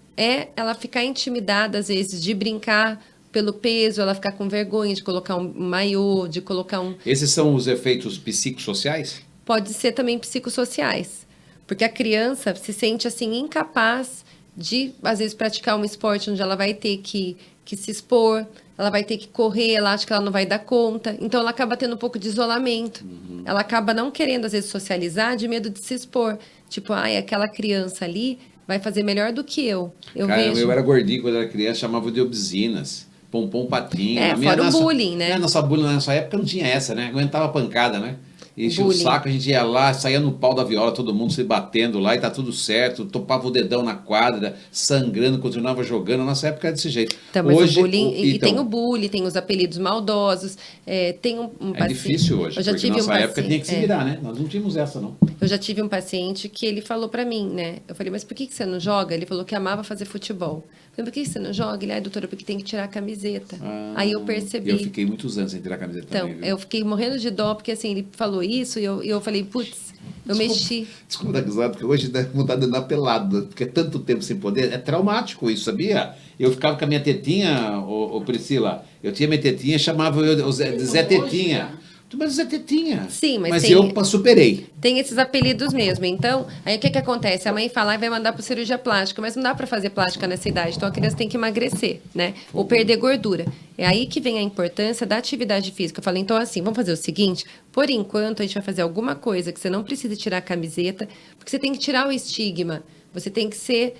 ela ficar intimidada, às vezes, de brincar pelo peso, ela ficar com vergonha de colocar um maiô, de colocar um... Esses são os efeitos psicossociais? Pode ser também psicossociais. Porque a criança se sente, assim, incapaz de, às vezes, praticar um esporte onde ela vai ter que se expor, ela vai ter que correr, ela acha que ela não vai dar conta. Então, ela acaba tendo um pouco de isolamento. Ela acaba não querendo, às vezes, socializar de medo de se expor. Tipo, aquela criança ali vai fazer melhor do que eu. Eu era gordinho quando era criança, chamava de obsinas, pompom patinho. Fora o bullying, né? Na nossa época não tinha essa, né? Aguentava pancada, né? enchia o Bullying. saco, a gente ia lá, saía no pau da viola, todo mundo se batendo lá e tá tudo certo, topava o dedão na quadra, sangrando, continuava jogando. A nossa época era desse jeito. Então, mas Hoje, o bullying, e então, tem o bullying, tem os apelidos maldosos, tem um é paciente... difícil hoje, Eu já porque tive nossa um época tinha que se paciente, virar, né? Nós não tínhamos essa, não. eu já tive um paciente que ele falou pra mim, né? Eu falei, mas por que você não joga? Ele falou que amava fazer futebol. Eu falei, por que você não joga? Ele, doutora, porque tem que tirar a camiseta. Aí eu percebi. Eu fiquei muitos anos sem tirar a camiseta Então, também, viu? eu fiquei morrendo de dó, porque assim, ele falou isso e eu falei, putz, eu mexi. Desculpa dar risada, porque hoje dá vontade de andar pelado, porque é tanto tempo sem poder. É traumático isso, sabia? Eu ficava com a minha tetinha, ô Priscila, eu tinha minha tetinha, chamava eu de Zé Tetinha. Mas Zé Tetinha. Sim, mas eu superei. Tem esses apelidos mesmo. Então, aí o que acontece? A mãe fala e vai mandar para cirurgia plástica, mas não dá para fazer plástica nessa idade. Então, a criança tem que emagrecer, né? Ou perder gordura. É aí que vem a importância da atividade física. Eu falei, então assim, vamos fazer o seguinte, por enquanto a gente vai fazer alguma coisa que você não precisa tirar a camiseta, porque você tem que tirar o estigma. Você tem que ser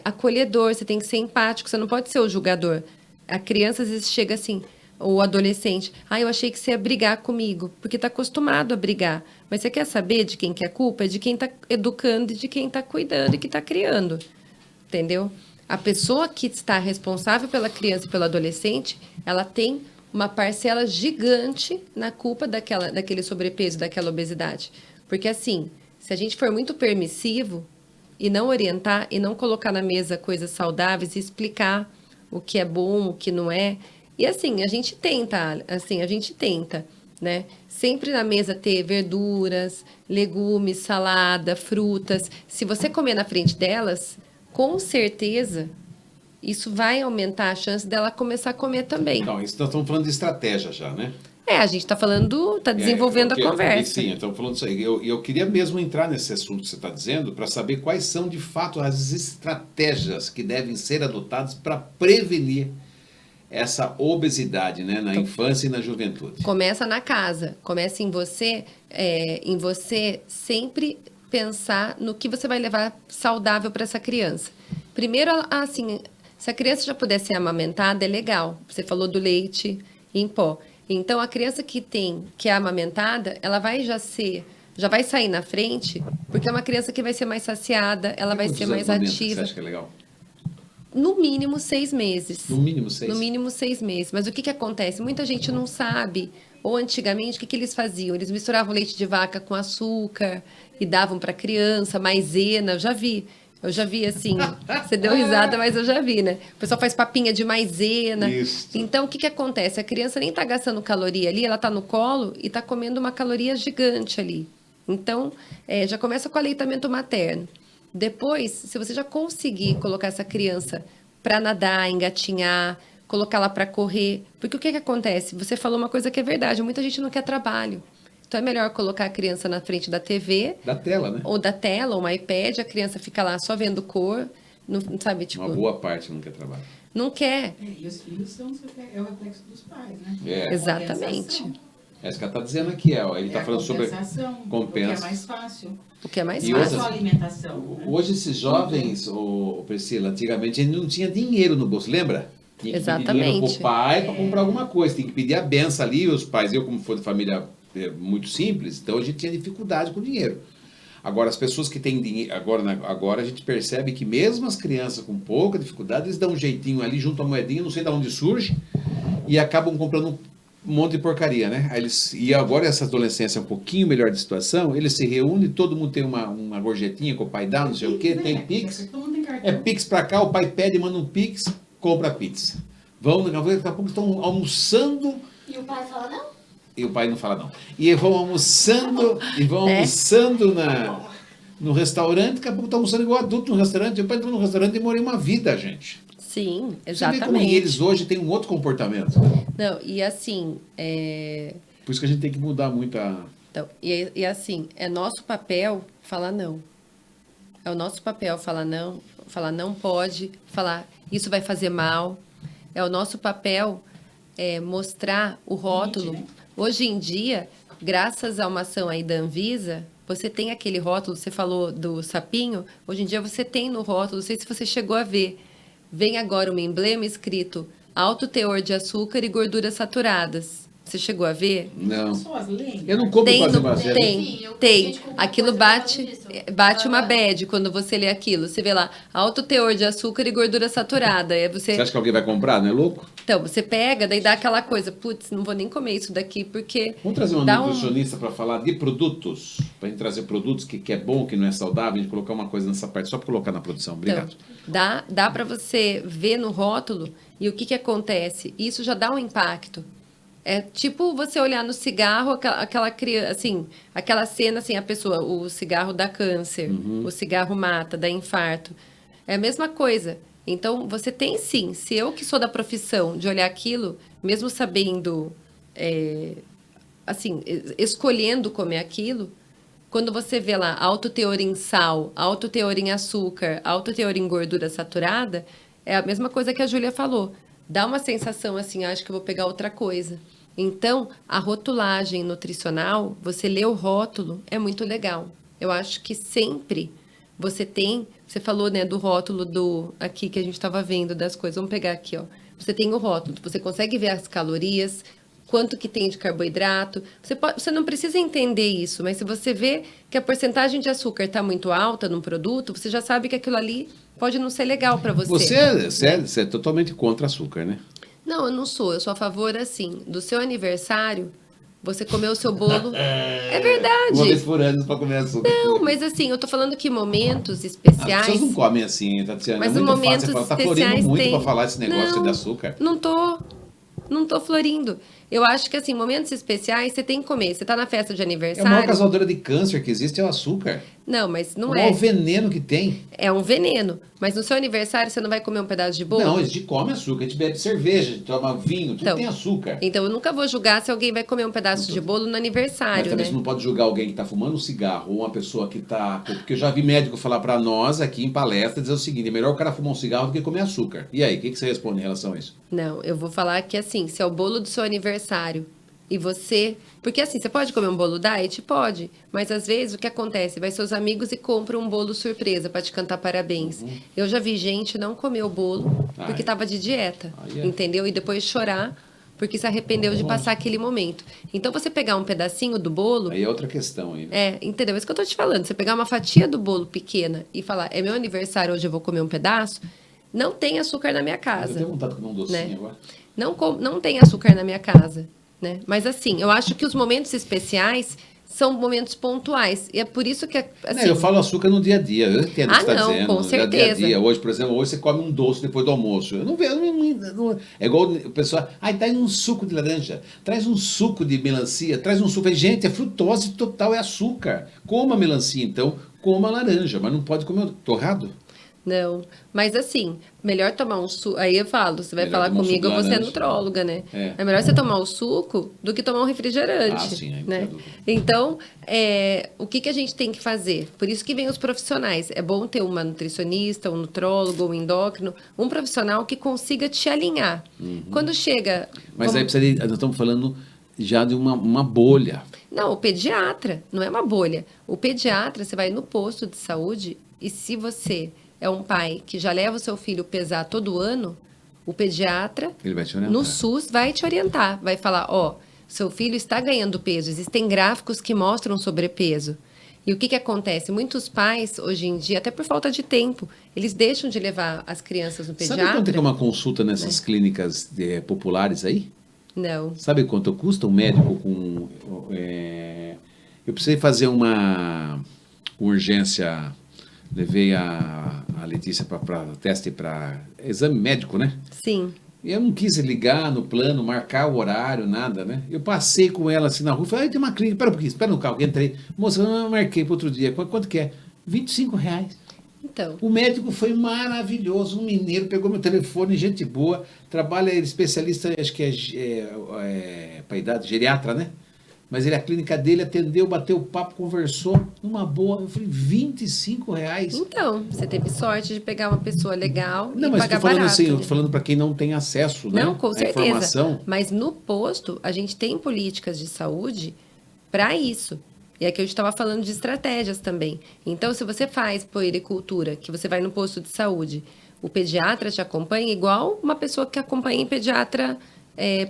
acolhedor, você tem que ser empático, você não pode ser o julgador. A criança às vezes chega assim... o adolescente, eu achei que você ia brigar comigo, porque está acostumado a brigar. Mas você quer saber de quem que é a culpa? É de quem está educando e de quem está cuidando e que está criando. Entendeu? A pessoa que está responsável pela criança e pelo adolescente, ela tem uma parcela gigante na culpa daquele sobrepeso, daquela obesidade. Porque assim, se a gente for muito permissivo e não orientar e não colocar na mesa coisas saudáveis e explicar o que é bom, o que não é... E assim, a gente tenta, né? Sempre na mesa ter verduras, legumes, salada, frutas. Se você comer na frente delas, com certeza, isso vai aumentar a chance dela começar a comer também. Então, isso nós estamos falando de estratégia já, né? A gente está falando, está desenvolvendo a conversa. Sim, estamos falando disso aí. Eu queria mesmo entrar nesse assunto que você está dizendo para saber quais são, de fato, as estratégias que devem ser adotadas para prevenir essa obesidade, né, na infância e na juventude. Começa na casa, começa em você sempre pensar no que você vai levar saudável para essa criança. Primeiro, assim, se a criança já puder ser amamentada, é legal. Você falou do leite em pó. Então, a criança que é amamentada, ela vai já vai sair na frente, porque é uma criança que vai ser mais saciada, ela vai ser mais ativa. Você acha que é legal? No mínimo 6 meses. No mínimo 6? No mínimo 6 meses. Mas o que acontece? Muita gente não sabe. Ou antigamente, o que eles faziam? Eles misturavam leite de vaca com açúcar e davam para a criança, maisena. Eu já vi assim. Você deu risada, mas eu já vi, né? O pessoal faz papinha de maisena. Isso. Então, o que acontece? A criança nem está gastando caloria ali, ela está no colo e está comendo uma caloria gigante ali. Então, já começa com o aleitamento materno. Depois, se você já conseguir colocar essa criança para nadar, engatinhar, colocá-la para correr, porque o que acontece? Você falou uma coisa que é verdade, muita gente não quer trabalho. Então é melhor colocar a criança na frente da TV, da tela, né? Ou da tela, ou um iPad, a criança fica lá só vendo cor, não sabe, tipo, uma boa parte não quer trabalho. Não quer. E os filhos é o reflexo dos pais, né? Exatamente. É isso que ela está dizendo aqui, ó. Ele está falando sobre compensa. O que é mais fácil. O que é mais fácil. fácil. Não é só alimentação. Né? Hoje esses jovens, Priscila, antigamente ele não tinha dinheiro no bolso, lembra? Tinha que pedir dinheiro pro pai para comprar alguma coisa, tem que pedir a benção ali, os pais, eu como for de família muito simples, então a gente tinha dificuldade com o dinheiro. Agora, as pessoas que têm dinheiro, agora a gente percebe que mesmo as crianças com pouca dificuldade, eles dão um jeitinho ali, junto à moedinha, não sei de onde surge, e acabam comprando um monte de porcaria, né? E agora essa adolescência é um pouquinho melhor de situação, eles se reúnem, todo mundo tem uma gorjetinha que o pai dá, não sei o quê, tem Pix. É Pix pra cá, o pai pede, manda um Pix, compra a pizza. Daqui a pouco estão almoçando. E o pai fala não? E o pai não fala não. E vão almoçando, no restaurante, daqui a pouco estão almoçando igual adulto no restaurante. O pai entrou no restaurante e demorou uma vida, gente. Sim, exatamente. Você vê como eles hoje têm um outro comportamento. Não, e assim... Por isso que a gente tem que mudar muito Então, e assim, é nosso papel falar não. É o nosso papel falar não pode, falar isso vai fazer mal. É o nosso papel mostrar o rótulo. Hoje em dia, graças a uma ação aí da Anvisa, você tem aquele rótulo, você falou do sapinho, hoje em dia você tem no rótulo, não sei se você chegou a ver, vem agora um emblema escrito alto teor de açúcar e gorduras saturadas. Você chegou a ver? Não. Pessoas leem. Eu não compro Tem, quase no, vazio. tem, Sim, a tem. gente compra Aquilo coisa por causa bate disso. uma bad quando você lê aquilo. Você vê lá, alto teor de açúcar e gordura saturada. Aí Você acha que alguém vai comprar, não é louco? Então, você pega, daí dá aquela coisa, putz, não vou nem comer isso daqui, porque Vamos trazer uma dá nutricionista para falar de produtos, para gente trazer produtos que é bom, que não é saudável, a gente colocar uma coisa nessa parte, só para colocar na produção. Obrigado. Então, dá para você ver no rótulo e o que acontece. Isso já dá um impacto. É tipo você olhar no cigarro, aquela criança, assim, aquela cena assim, a pessoa, o cigarro dá câncer, o cigarro mata, dá infarto. É a mesma coisa. Então, você tem sim, se eu que sou da profissão de olhar aquilo, mesmo sabendo, assim, escolhendo comer aquilo, quando você vê lá alto teor em sal, alto teor em açúcar, alto teor em gordura saturada, é a mesma coisa que a Júlia falou. Dá uma sensação assim, acho que eu vou pegar outra coisa. Então, a rotulagem nutricional, você lê o rótulo, é muito legal. Eu acho que sempre você falou, né, do rótulo aqui que a gente estava vendo das coisas. Vamos pegar aqui, ó. Você tem o rótulo, você consegue ver as calorias, quanto que tem de carboidrato. Você não precisa entender isso, mas se você vê que a porcentagem de açúcar está muito alta num produto, você já sabe que aquilo ali pode não ser legal para você. Você é totalmente contra açúcar, né? Não, eu não sou. Eu sou a favor, assim, do seu aniversário, você comer o seu bolo. É verdade. Uma vez por ano para comer açúcar. Não, mas assim, eu tô falando que momentos As especiais... pessoas não comem assim, Tatiana. Mas é no muito momentos fácil. Você tá especiais florindo muito tem... para falar esse negócio Não, de açúcar. Não tô florindo. Eu acho que, assim, momentos especiais você tem que comer. Você tá na festa de É a maior aniversário... causadora de câncer que existe é o açúcar. Não, mas não O é. maior veneno que tem. É um veneno. Mas no seu aniversário você não vai comer um pedaço de bolo? Não, a gente come açúcar, a gente bebe cerveja, a gente toma vinho, tudo Então, tem açúcar. Então eu nunca vou julgar se alguém vai comer um pedaço de bolo no Mas aniversário, também né? você não pode julgar alguém que está fumando um cigarro ou uma pessoa que está... Porque eu já vi médico falar para nós aqui em palestra, dizer o seguinte, é melhor o cara fumar um cigarro do que comer açúcar. E aí, o que você responde em relação a isso? Não, eu vou falar que assim, se é o bolo do seu aniversário e você... Porque assim, você pode comer um bolo diet? Pode. Mas às vezes o que acontece? Vai seus amigos e compram um bolo surpresa para te cantar parabéns. Eu já vi gente não comer o bolo porque estava de dieta, entendeu? E depois chorar porque se arrependeu de passar aquele momento. Então você pegar um pedacinho do bolo... Aí é outra questão aí. Né? Entendeu? É isso que eu tô te falando. Você pegar uma fatia do bolo pequena e falar, é meu aniversário, hoje eu vou comer um pedaço, não tem açúcar na minha casa. Eu tenho vontade de comer um docinho né? agora. Não tem açúcar na minha casa, né? Mas assim, eu acho que os momentos especiais são momentos pontuais. E é por isso que... Assim, Eu falo açúcar no dia a dia, eu entendo o que você está dizendo. com no certeza. Dia a dia. Hoje, por exemplo, hoje você come um doce depois do almoço. Eu não vejo... É igual o pessoal... traz um suco de laranja, traz um suco de melancia, traz um suco... Gente, é frutose total, é açúcar. Coma a melancia, então, coma a laranja, mas não pode comer torrado. Não, mas assim, melhor tomar um suco. Aí eu falo, você vai Melhor falar tomar um comigo, suco você é laranja. nutróloga, né? É melhor você tomar o suco do que tomar um refrigerante. Sim, aí né? não tem dúvida. Então, o que a gente tem que fazer? Por isso que vem os profissionais. É bom ter uma nutricionista, um nutrólogo, um endócrino, um profissional que consiga te alinhar. Quando chega. Mas aí precisa nós estamos falando já de uma bolha. Não, o pediatra, não é uma bolha. O pediatra, você vai no posto de saúde e se você é um pai que já leva o seu filho pesar todo ano, o pediatra, Ele vai te orientar. no SUS, vai te orientar. Vai falar, seu filho está ganhando peso. Existem gráficos que mostram sobrepeso. E o que acontece? Muitos pais, hoje em dia, até por falta de tempo, eles deixam de levar as crianças no pediatra. Sabe quanto é uma consulta nessas clínicas populares aí? Não. Sabe quanto custa um médico com... Eu precisei fazer uma urgência... Levei a Letícia para teste para exame médico, né? Sim. E eu não quis ligar no plano, marcar o horário, nada, né? Eu passei com ela assim na rua, falei, tem uma clínica, espera no carro, entrei. Moça, eu marquei para outro dia, quanto que é? R$25. Então. O médico foi maravilhoso, um mineiro, pegou meu telefone, gente boa, trabalha, ele é especialista, acho que para idade, geriatra, né? Mas a clínica dele atendeu, bateu papo, conversou, numa boa. Eu falei, R$25. Então, você teve sorte de pegar uma pessoa legal Não, e mas pagar estou falando barato. assim, eu tô falando para quem não tem acesso, né? Não, com à certeza. informação. Mas no posto, a gente tem políticas de saúde para isso. E aqui eu estava falando de estratégias também. Então, se você faz puericultura, que você vai no posto de saúde, o pediatra te acompanha igual uma pessoa que acompanha em pediatra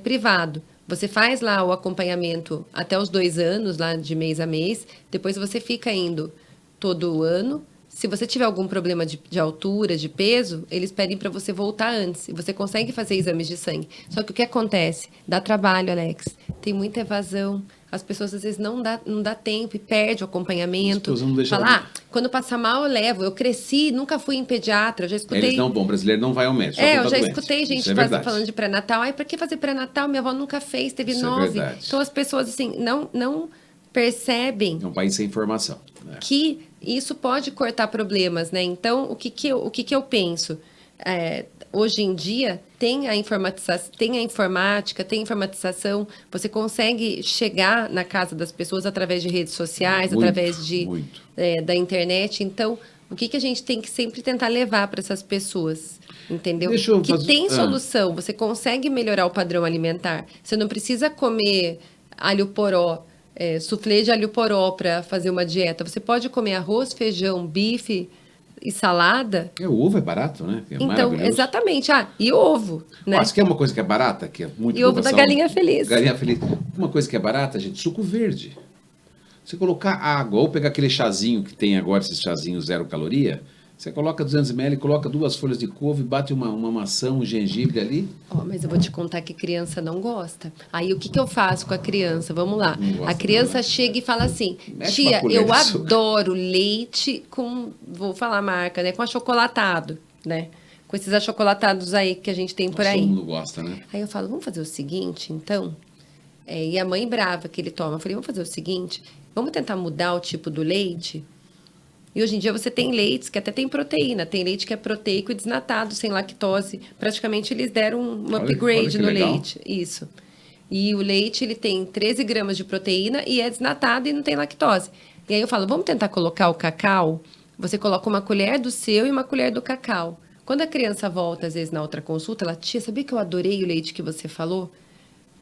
privado. Você faz lá o acompanhamento até os 2 anos, lá de mês a mês. Depois você fica indo todo ano. Se você tiver algum problema de altura, de peso, eles pedem para você voltar antes. E você consegue fazer exames de sangue. Só que o que acontece? Dá trabalho, Alex. Tem muita evasão. As pessoas, às vezes, não dá tempo e perde o acompanhamento. Fala, quando passar mal, eu levo. Eu cresci, nunca fui em pediatra. Eu já escutei... Eles não, bom, brasileiro não vai ao médico. Eu já escutei gente falando de pré-natal. Ai, pra que fazer pré-natal? Minha avó nunca fez, teve 9. Então, as pessoas, assim, não percebem... É um país sem informação. Né? Que isso pode cortar problemas, né? Então, o que eu penso? Hoje em dia, tem a informática, tem a informatização, você consegue chegar na casa das pessoas através de redes sociais, através da internet. Então, o que a gente tem que sempre tentar levar para essas pessoas, entendeu? Tem solução, você consegue melhorar o padrão alimentar. Você não precisa comer alho poró, soufflé de alho poró para fazer uma dieta. Você pode comer arroz, feijão, bife e salada. O ovo é barato, né? Então, exatamente. E ovo, né? Você quer uma coisa que é barata? Que é muito e ovo da galinha feliz. Galinha feliz. Uma coisa que é barata, gente, suco verde. Você colocar água, ou pegar aquele chazinho que tem agora, esses chazinhos 0 caloria, você coloca 200 ml, coloca 2 folhas de couve, bate uma maçã, um gengibre ali. Mas eu vou te contar que criança não gosta. Aí o que eu faço com a criança? Vamos lá. A criança chega e fala assim, tia, eu adoro leite com, vou falar a marca, né? Com achocolatado, né? Com esses achocolatados aí que a gente tem por aí. Todo mundo gosta, né? Aí eu falo, vamos fazer o seguinte, então? E a mãe brava que ele toma. Eu falei, vamos fazer o seguinte, vamos tentar mudar o tipo do leite? E hoje em dia você tem leites que até tem proteína. Tem leite que é proteico e desnatado, sem lactose. Praticamente eles deram um upgrade no leite. Isso. E o leite, ele tem 13 gramas de proteína e é desnatado e não tem lactose. E aí eu falo, vamos tentar colocar o cacau? Você coloca uma colher do seu e uma colher do cacau. Quando a criança volta, às vezes, na outra consulta, ela, tia, sabia que eu adorei o leite que você falou?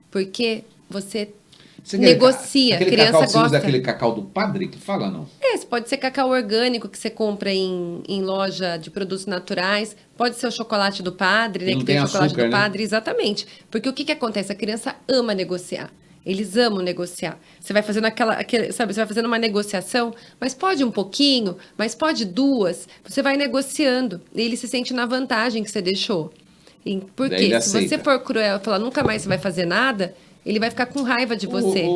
Porque você negocia. Aquele criança cacau, gosta. Você usa aquele cacau do padre que fala, não? Pode ser cacau orgânico que você compra em loja de produtos naturais. Pode ser o chocolate do padre, né? Que tem o chocolate do padre, exatamente. Porque o que acontece? A criança ama negociar. Eles amam negociar. Você vai fazendo você vai fazendo uma negociação, mas pode um pouquinho, mas pode 2. Você vai negociando. E ele se sente na vantagem que você deixou. Porque se você for cruel e falar nunca mais você vai fazer nada, ele vai ficar com raiva de você.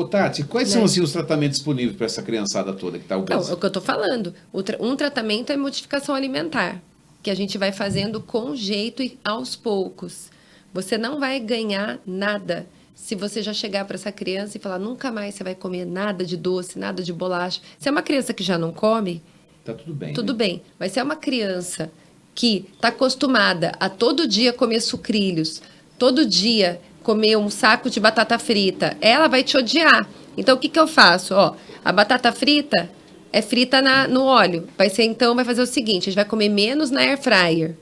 Tati, quais são assim, os tratamentos disponíveis para essa criançada toda que está obesa? Então, é o que eu estou falando. Um tratamento é modificação alimentar, que a gente vai fazendo com jeito e aos poucos. Você não vai ganhar nada se você já chegar para essa criança e falar nunca mais você vai comer nada de doce, nada de bolacha. Se é uma criança que já não come, tá tudo bem. Tudo né? bem. Mas se é uma criança que está acostumada a todo dia comer sucrilhos, todo dia comer um saco de batata frita, ela vai te odiar. Então, o que eu faço? A batata frita é frita no óleo. Vai fazer o seguinte, a gente vai comer menos na air fryer.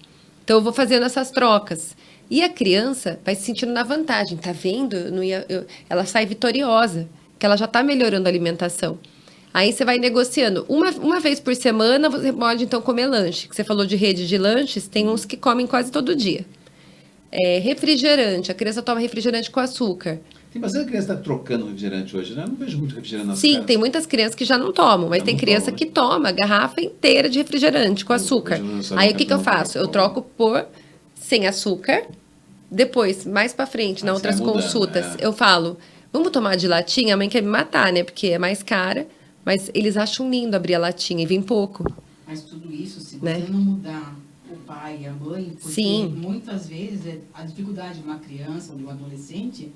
Então, eu vou fazendo essas trocas. E a criança vai se sentindo na vantagem. Tá vendo? Ela sai vitoriosa, que ela já está melhorando a alimentação. Aí você vai negociando. Uma vez por semana, você pode, então, comer lanche. Você falou de rede de lanches, tem uns que comem quase todo dia. Refrigerante. A criança toma refrigerante com açúcar. Tem bastante criança que está trocando refrigerante hoje, né? Eu não vejo muito refrigerante nas Sim, casas. tem muitas crianças que já não tomam, mas tem criança que toma a garrafa inteira de refrigerante com açúcar. Aí o que eu faço? Eu troco por sem açúcar. Depois, mais pra frente, nas outras consultas, eu falo, vamos tomar de latinha? A mãe quer me matar, né? Porque é mais cara, mas eles acham lindo abrir a latinha e vem pouco. Mas tudo isso, se você não mudar o pai e a mãe, porque muitas vezes a dificuldade de uma criança ou de um adolescente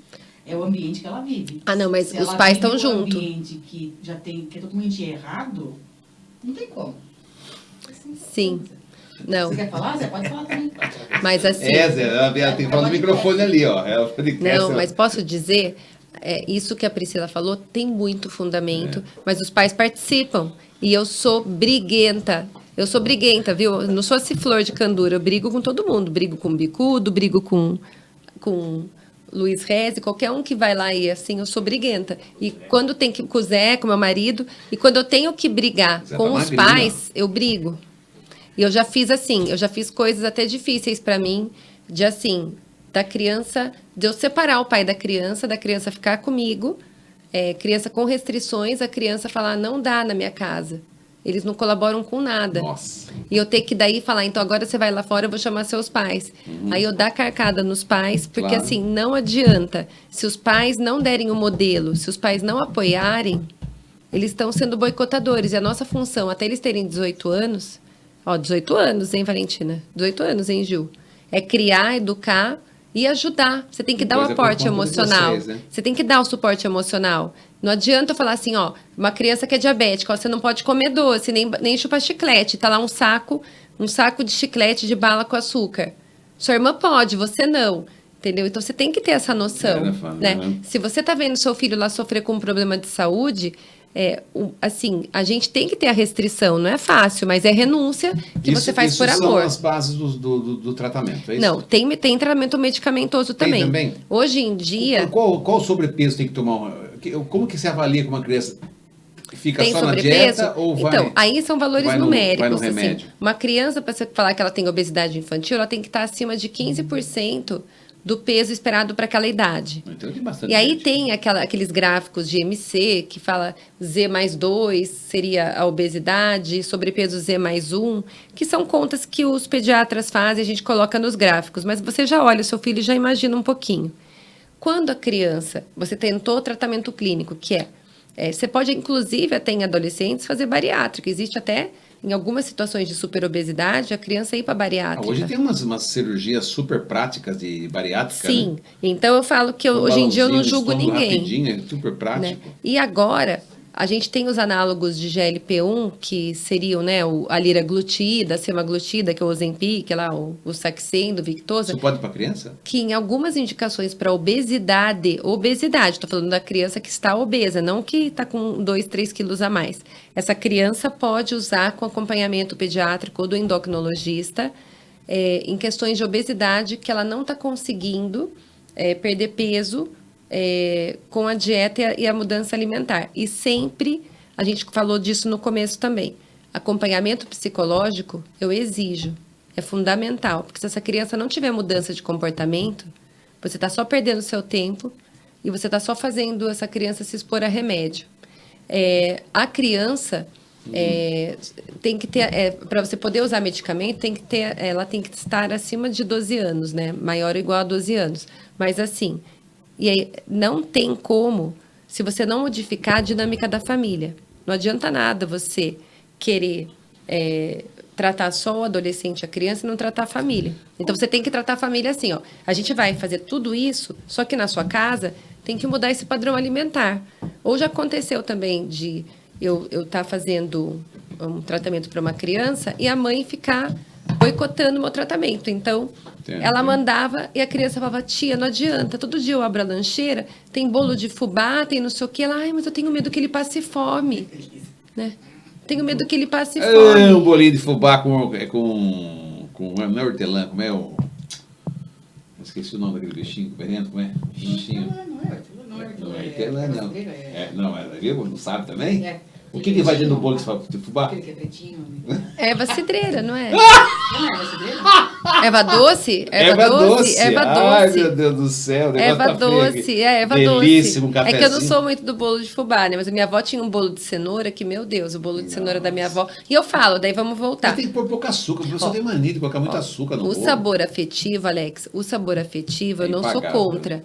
é o ambiente que ela vive. Não, mas os pais estão juntos. Se ela vive um ambiente que é totalmente errado, não tem como. Sim. Não. Você quer falar? Você pode falar também. Mas assim... Zé, ela tem que falar no microfone ali, ó. Não, mas posso dizer, isso que a Priscila falou tem muito fundamento, mas os pais participam. E eu sou briguenta. Eu sou briguenta, viu? Eu não sou esse flor de candura. Eu brigo com todo mundo. Brigo com o Bicudo, brigo com Luiz Reze, qualquer um que vai lá e assim, eu sou briguenta. E quando tem que... Com o Zé, com meu marido, e quando eu tenho que brigar com os pais, eu brigo. E eu já fiz coisas até difíceis para mim, de assim, da criança, de eu separar o pai da criança ficar comigo, criança com restrições, a criança falar, não dá na minha casa. Eles não colaboram com nada. Nossa. E eu ter que daí falar, então agora você vai lá fora, eu vou chamar seus pais. Aí eu dar carcada nos pais, porque Claro. assim, não adianta. Se os pais não derem o modelo, se os pais não apoiarem, eles estão sendo boicotadores. E a nossa função, até eles terem 18 anos, 18 anos, hein, Valentina? 18 anos, hein, Gil? É criar, educar e ajudar. Você tem que dar o Depois é por aporte conta de emocional. vocês, né? Você tem que dar o suporte emocional. Não adianta eu falar assim, uma criança que é diabética, você não pode comer doce, nem chupar chiclete. Tá lá um saco de chiclete de bala com açúcar. Sua irmã pode, você não. Entendeu? Então você tem que ter essa noção, né? Se você tá vendo seu filho lá sofrer com um problema de saúde, assim, a gente tem que ter a restrição. Não é fácil, mas é renúncia que você faz por amor. São as bases do tratamento, é isso? Não, tem tratamento medicamentoso também. Tem também? Hoje em dia... Qual sobrepeso tem que tomar? Como que você avalia que uma criança fica tem só sobrepeso? na dieta ou vai... Então, aí são valores numéricos. Vai no assim. remédio. Uma criança, para você falar que ela tem obesidade infantil, ela tem que estar acima de 15% do peso esperado para aquela idade. Então tem bastante E aí gente. tem aqueles gráficos de MC que fala Z+2 seria a obesidade, sobrepeso Z+1, que são contas que os pediatras fazem, a gente coloca nos gráficos. Mas você já olha o seu filho e já imagina um pouquinho. Quando a criança, você tentou o tratamento clínico, que você pode, inclusive, até em adolescentes, fazer bariátrica. Existe até, em algumas situações de superobesidade, a criança ir para bariátrica. Hoje tem umas cirurgias super práticas de bariátrica, Sim. né? Então, eu falo que hoje em dia eu não julgo ninguém. Rapidinho, é super prático. Né? E agora, a gente tem os análogos de GLP-1, que seriam, né, a liraglutida, a semaglutida, que é o Ozempic, o Saxenda, o Victoza. Isso pode para criança? Que em algumas indicações para obesidade, estou falando da criança que está obesa, não que está com 2, 3 quilos a mais. Essa criança pode usar com acompanhamento pediátrico ou do endocrinologista, em questões de obesidade, que ela não está conseguindo perder peso com a dieta e a mudança alimentar. E sempre, a gente falou disso no começo também, acompanhamento psicológico eu exijo. É fundamental, porque se essa criança não tiver mudança de comportamento, você está só perdendo seu tempo e você está só fazendo essa criança se expor a remédio. A criança tem que ter, para você poder usar medicamento, ela tem que estar acima de 12 anos, né? Maior ou igual a 12 anos. Mas assim, e aí, não tem como, se você não modificar a dinâmica da família. Não adianta nada você querer tratar só o adolescente, a criança, e não tratar a família. Então, você tem que tratar a família assim, a gente vai fazer tudo isso, só que na sua casa tem que mudar esse padrão alimentar. Ou já aconteceu também de eu estar fazendo um tratamento para uma criança e a mãe ficar boicotando o meu tratamento. Então, ela mandava e a criança falava, tia, não adianta, todo dia eu abro a lancheira, tem bolo de fubá, tem não sei o quê. Ela, mas eu tenho medo que ele passe fome. Né? Tenho medo que ele passe fome. Um bolinho de fubá com não é hortelã, como é o... Esqueci o nome daquele bichinho, veneno, como é? Bichinho. Não é hortelã, não. Não sabe também? O que vai dentro do bolo de fubá? Aquele que é pretinho. Erva cidreira, não é? Não é erva cidreira? Erva doce? Erva doce. Erva doce. Ai, meu Deus do céu. Erva doce, erva doce. Delícia, um cafezinho. É que eu não sou muito do bolo de fubá, né? Mas a minha avó tinha um bolo de cenoura, que, meu Deus, o bolo de cenoura da minha avó. E eu falo, daí vamos voltar. Mas tem que pôr pouco açúcar, porque você tem mania de colocar muito açúcar no bolo. O sabor afetivo, Alex, eu não sou contra.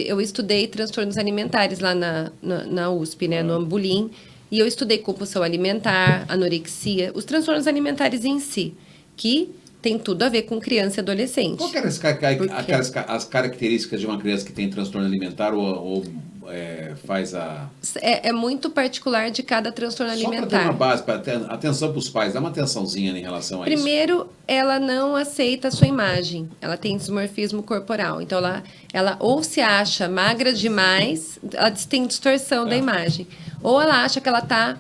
Eu estudei transtornos alimentares lá na USP, né? No Ambulim. E eu estudei compulsão alimentar, anorexia, os transtornos alimentares em si, que tem tudo a ver com criança e adolescente. Qual que eram as características de uma criança que tem transtorno alimentar ou faz a... É muito particular de cada transtorno alimentar. Só para ter uma base, para ter atenção para os pais, dá uma atençãozinha em relação a isso. Primeiro, ela não aceita a sua imagem. Ela tem dismorfismo corporal. Então, ela ou se acha magra demais, ela tem distorção da imagem. Ou ela acha que ela está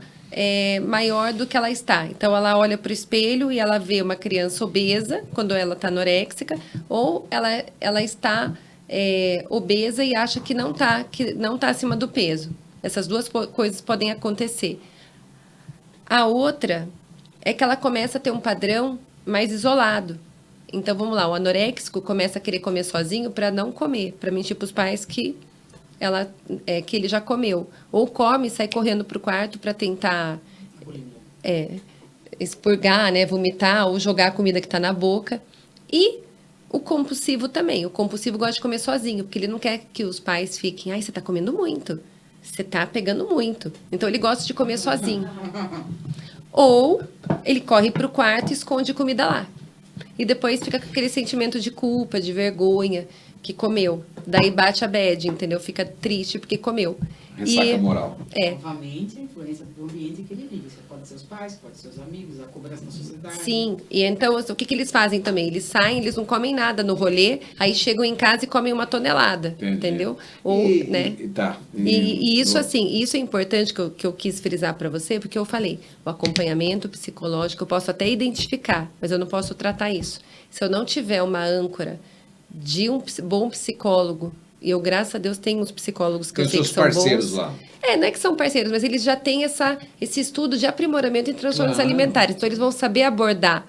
maior do que ela está. Então, ela olha para o espelho e ela vê uma criança obesa, quando ela está anoréxica, ou ela está obesa e acha que não tá acima do peso. Essas duas coisas podem acontecer. A outra é que ela começa a ter um padrão mais isolado. Então, vamos lá, o anoréxico começa a querer comer sozinho para não comer, para mentir para os pais que ele já comeu. Ou come e sai correndo para o quarto para tentar expurgar, né, vomitar ou jogar a comida que está na boca. E o compulsivo também. O compulsivo gosta de comer sozinho, porque ele não quer que os pais fiquem, ai, você está comendo muito, você está pegando muito. Então, ele gosta de comer sozinho. Ou ele corre para o quarto e esconde comida lá. E depois fica com aquele sentimento de culpa, de vergonha, que comeu. Daí bate a bad, entendeu? Fica triste porque comeu. Ressaca moral. Novamente, a influência do ambiente que ele vive. Você pode ser os pais, pode ser os amigos, a cobrança na sociedade. Sim, e então o que eles fazem também? Eles saem, eles não comem nada no rolê, aí chegam em casa e comem 1 tonelada, entendeu? Ou, né? E isso, assim, isso é importante que eu quis frisar para você, porque eu falei, o acompanhamento psicológico eu posso até identificar, mas eu não posso tratar isso. Se eu não tiver uma âncora de um bom psicólogo, e eu, graças a Deus, tenho uns psicólogos que eu sei que são bons. Tem seus parceiros lá. Não é que são parceiros, mas eles já têm esse estudo de aprimoramento em transtornos alimentares. Então, eles vão saber abordar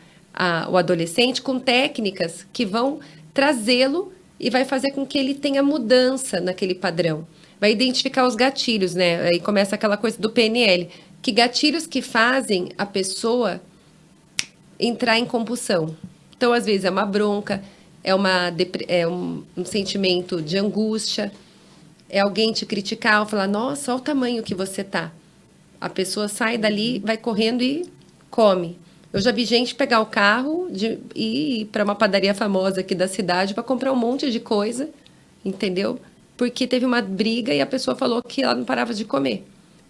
o adolescente com técnicas que vão trazê-lo e vai fazer com que ele tenha mudança naquele padrão. Vai identificar os gatilhos, né? Aí começa aquela coisa do PNL. Que gatilhos que fazem a pessoa entrar em compulsão. Então, às vezes, é uma bronca, é um sentimento de angústia, é alguém te criticar ou falar, nossa, olha o tamanho que você tá. A pessoa sai dali, vai correndo e come. Eu já vi gente pegar o carro e ir para uma padaria famosa aqui da cidade para comprar um monte de coisa, entendeu? Porque teve uma briga e a pessoa falou que ela não parava de comer.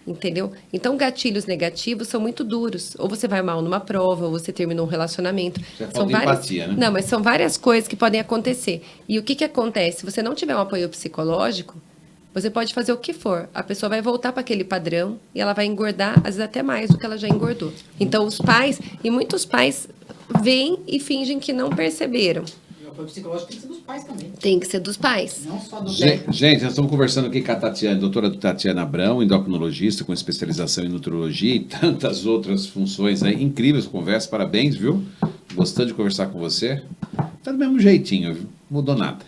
Entendeu? Então, gatilhos negativos são muito duros. Ou você vai mal numa prova, ou você terminou um relacionamento. São várias... empatia, né? Não, mas são várias coisas que podem acontecer. E o que acontece? Se você não tiver um apoio psicológico, você pode fazer o que for. A pessoa vai voltar para aquele padrão e ela vai engordar, às vezes até mais do que ela já engordou. Então, os pais, e muitos pais veem e fingem que não perceberam. O apoio psicológico tem que ser dos pais também. Tem que ser dos pais. Não só do Gente, nós estamos conversando aqui com a Tatiana, doutora Tatiana Abrão, endocrinologista com especialização em nutrologia e tantas outras funções aí. Incríveis conversas, parabéns, viu? Gostando de conversar com você. Tá do mesmo jeitinho, viu? Mudou nada.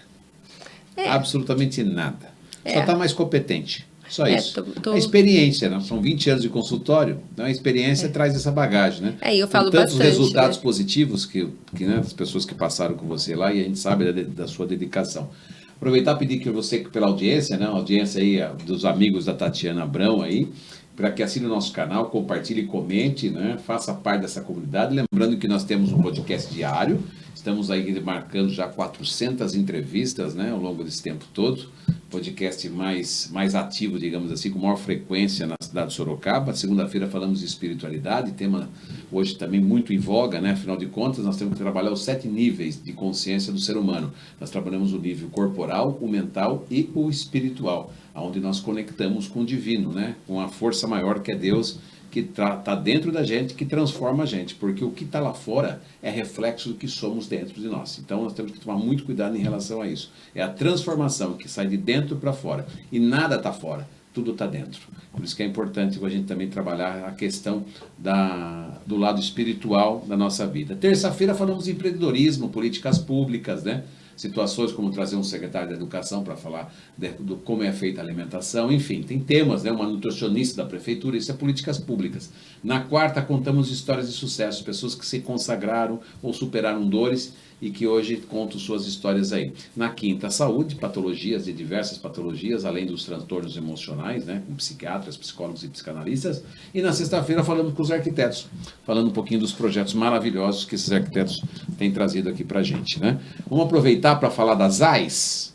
Absolutamente nada. Só tá mais competente. Só isso. A experiência, né? São 20 anos de consultório, então a experiência traz essa bagagem, né? Eu falo tantos bastante, resultados positivos que né, as pessoas que passaram com você lá e a gente sabe da sua dedicação. Aproveitar e pedir que você, pela audiência, né? A audiência aí dos amigos da Tatiana Abrão aí, para que assine o nosso canal, compartilhe e comente, né? Faça parte dessa comunidade. Lembrando que nós temos um podcast diário, estamos aí marcando já 400 entrevistas, né? Ao longo desse tempo todo. Podcast mais ativo, digamos assim, com maior frequência na cidade de Sorocaba. Segunda-feira falamos de espiritualidade, tema hoje também muito em voga, né? Afinal de contas, nós temos que trabalhar os 7 níveis de consciência do ser humano. Nós trabalhamos o nível corporal, o mental e o espiritual, onde nós conectamos com o divino, né? Com a força maior que é Deus, que está dentro da gente, que transforma a gente, porque o que está lá fora é reflexo do que somos dentro de nós. Então, nós temos que tomar muito cuidado em relação a isso. É a transformação que sai de dentro para fora. E nada está fora, tudo está dentro. Por isso que é importante a gente também trabalhar a questão do lado espiritual da nossa vida. Terça-feira falamos de empreendedorismo, políticas públicas, né? Situações como trazer um secretário da educação para falar do como é feita a alimentação, enfim, tem temas, né? Uma nutricionista da prefeitura, isso é políticas públicas. Na quarta, contamos histórias de sucesso, pessoas que se consagraram ou superaram dores e que hoje contam suas histórias aí. Na quinta, saúde, patologias de diversas patologias, além dos transtornos emocionais, né? Com psiquiatras, psicólogos e psicanalistas. E na sexta-feira falamos com os arquitetos, falando um pouquinho dos projetos maravilhosos que esses arquitetos têm trazido aqui pra gente, né? Vamos aproveitar para falar das AIS.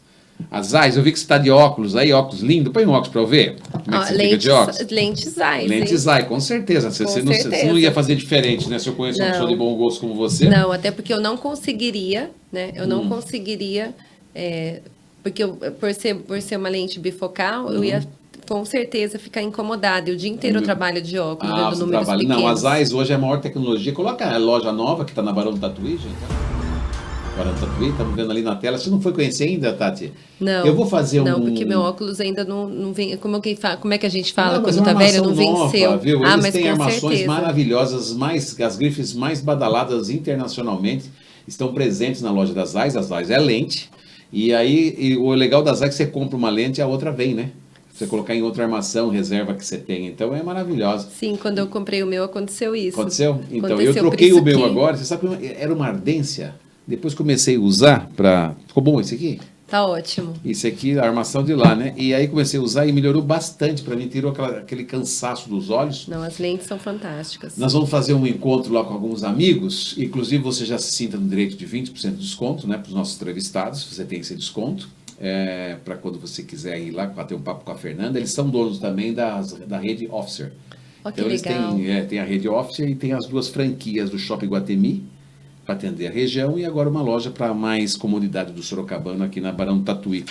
As AIS, eu vi que você está de óculos aí, óculos lindo. Põe um óculos para eu ver. Como é que você fica de óculos? Lentes AIS. Lentes AIS, com certeza. Você não ia fazer diferente, né? Se eu conheço uma pessoa de bom gosto como você. Não, até porque eu não conseguiria, né? Eu não conseguiria, porque por ser uma lente bifocal, eu ia com certeza ficar incomodada. E o dia inteiro eu trabalho de óculos, vendo números pequenos. Não, as AIS hoje é a maior tecnologia. Coloca a loja nova que está na Barão do Tatuí, gente. Estamos vendo ali na tela. Você não foi conhecer ainda, Tati? Não. Eu vou fazer Não, porque meu óculos ainda não vem. Como é que a gente fala quando tá velho? Não nova, venceu. Viu? Eles mas têm com armações certeza. maravilhosas, as grifes mais badaladas internacionalmente. estão presentes na loja da Zeiss. A Zeiss é lente. E aí, o legal da Zeiss é que você compra uma lente e a outra vem, né? Você colocar em outra armação, reserva que você tem. Então, é maravilhosa. Sim, quando eu comprei o meu, aconteceu isso. Aconteceu? Então, eu troquei o meu agora. Você sabe que era uma ardência. Depois comecei a usar para... Ficou bom esse aqui? Tá ótimo. Isso aqui, a armação de lá, né? E aí comecei a usar e melhorou bastante para mim, tirou aquele cansaço dos olhos. Não, as lentes são fantásticas. Nós vamos fazer um encontro lá com alguns amigos, inclusive você já se sinta no direito de 20% de desconto, né? Para os nossos entrevistados, você tem esse desconto. Para quando você quiser ir lá bater um papo com a Fernanda. Eles são donos também da rede Officer. Oh, que então eles legal. têm a rede Officer e tem as 2 franquias do Shopping Guatemi, para atender a região, e agora uma loja para mais comodidade do Sorocabano, aqui na Barão do Tatuí,